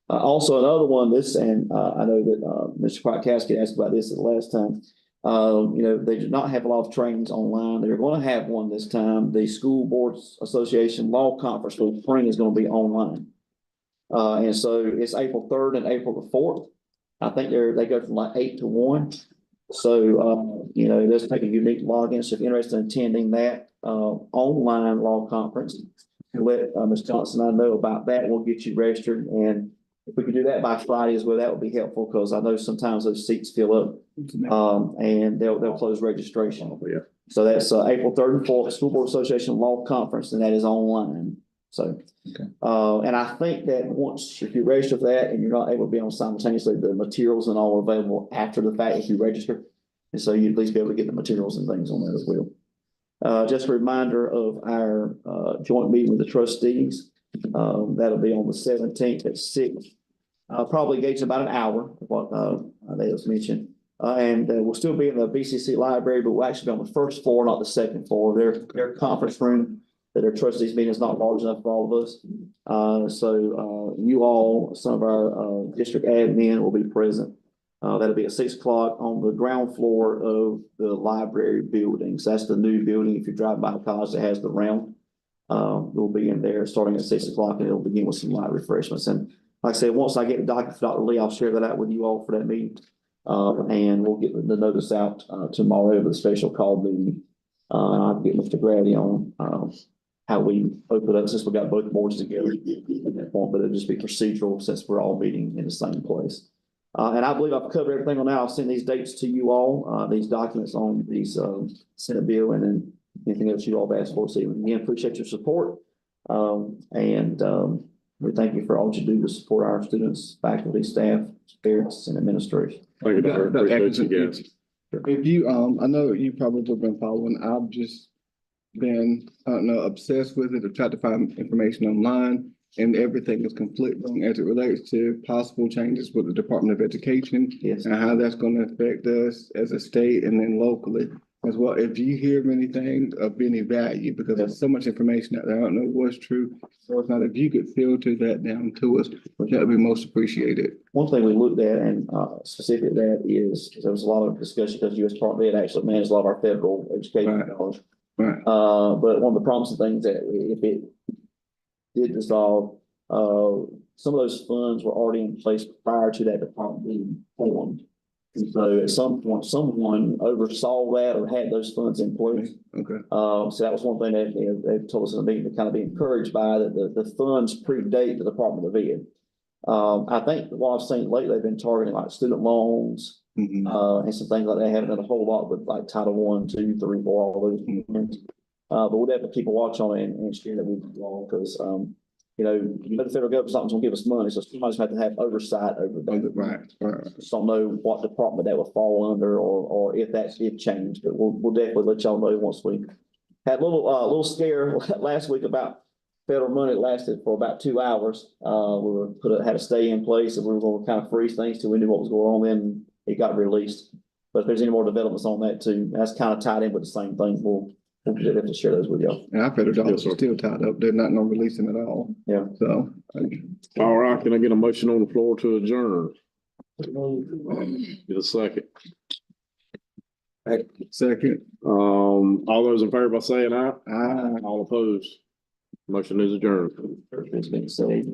Also another one, I know that Mr. Kwiatkowski asked about this the last time. They do not have a lot of trainings online. They're going to have one this time. The School Boards Association Law Conference for the spring is going to be online. And so it's April 3rd and April the 4th. I think they go from like 8 to 1. So, let's take a unique login. So if you're interested in attending that online law conference, let Ms. Johnson and I know about that. We'll get you registered. And if we could do that by Friday as well, that would be helpful because I know sometimes those seats fill up and they'll close registration. Yeah. So that's April 3rd and 4th, School Board Association Law Conference, and that is online. So, and I think that if you register for that and you're not able to be on simultaneously, the materials and all are available after the fact if you register. And so you'd at least be able to get the materials and things on that as well. Just a reminder of our joint meeting with the trustees. That'll be on the 17th at 6. Probably engage about an hour, what they was mentioned. And we'll still be in the BCC library, but we'll actually be on the first floor, not the second floor. Their conference room that their trustees meeting is not large enough for all of us. So you all, some of our district admin will be present. That'll be at 6 o'clock on the ground floor of the library building. So that's the new building. If you drive by the college that has the round, we'll be in there starting at 6 o'clock and it'll begin with some light refreshments. And like I said, once I get the document for Dr. Lee, I'll share that out with you all for that meeting. And we'll get the notice out tomorrow of the special call meeting. I'll get Mr. Grady on how we open up since we got both boards together at that point, but it'll just be procedural since we're all meeting in the same place. And I believe I've covered everything on that. I'll send these dates to you all, these documents on these Senate bill and then anything else you all have asked for this evening. Again, appreciate your support. We thank you for all you do to support our students, faculty, staff, parents, and administrators. Thank you, Dr. Appreciate you guys. If you, I know you probably have been following, I've just been, obsessed with it. I've tried to find information online and everything is conflicting as it relates to possible changes with the Department of Education. Yes. And how that's going to affect us as a state and then locally as well. If you hear of anything of any value, because there's so much information out there, I don't know what's true. So it's not, if you could filter that down to us, that would be most appreciated. One thing we looked at and specific that is, there was a lot of discussion because U.S. Department of Ed actually manages a lot of our federal education dollars. Right. But one of the promising things that if it did dissolve, some of those funds were already in place prior to that department being formed. And so at some point, someone oversaw that or had those funds in place. Okay. So that was one thing that they told us in the meeting to kind of be encouraged by, that the funds predate the Department of Ed. I think what I've seen lately, they've been targeting like student loans, Mhm. and some things like that. They haven't done a whole lot with like Title I, 2, 3, 4, all those. things. But we'll definitely keep a watch on it and share that with you all, because, you know, the federal government's not gonna give us money, so somebody's have to have oversight over that. Right. Just don't know what department that will fall under, or if that's changed, but we'll definitely let y'all know once we had a little scare last week about federal money. It lasted for about 2 hours. We were had a stay in place, and we were gonna kind of freeze things till we knew what was going on, then it got released. But if there's any more developments on that too, that's kind of tied in with the same thing. We'll definitely share those with y'all. And our federal dollars sir. are still tied up. They're not gonna release them at all. Yeah. So. All right, can I get a motion on the floor to adjourn? Get a second. Second. All those in favor by saying aye? Aye. All opposed? Motion is adjourned. It's been said.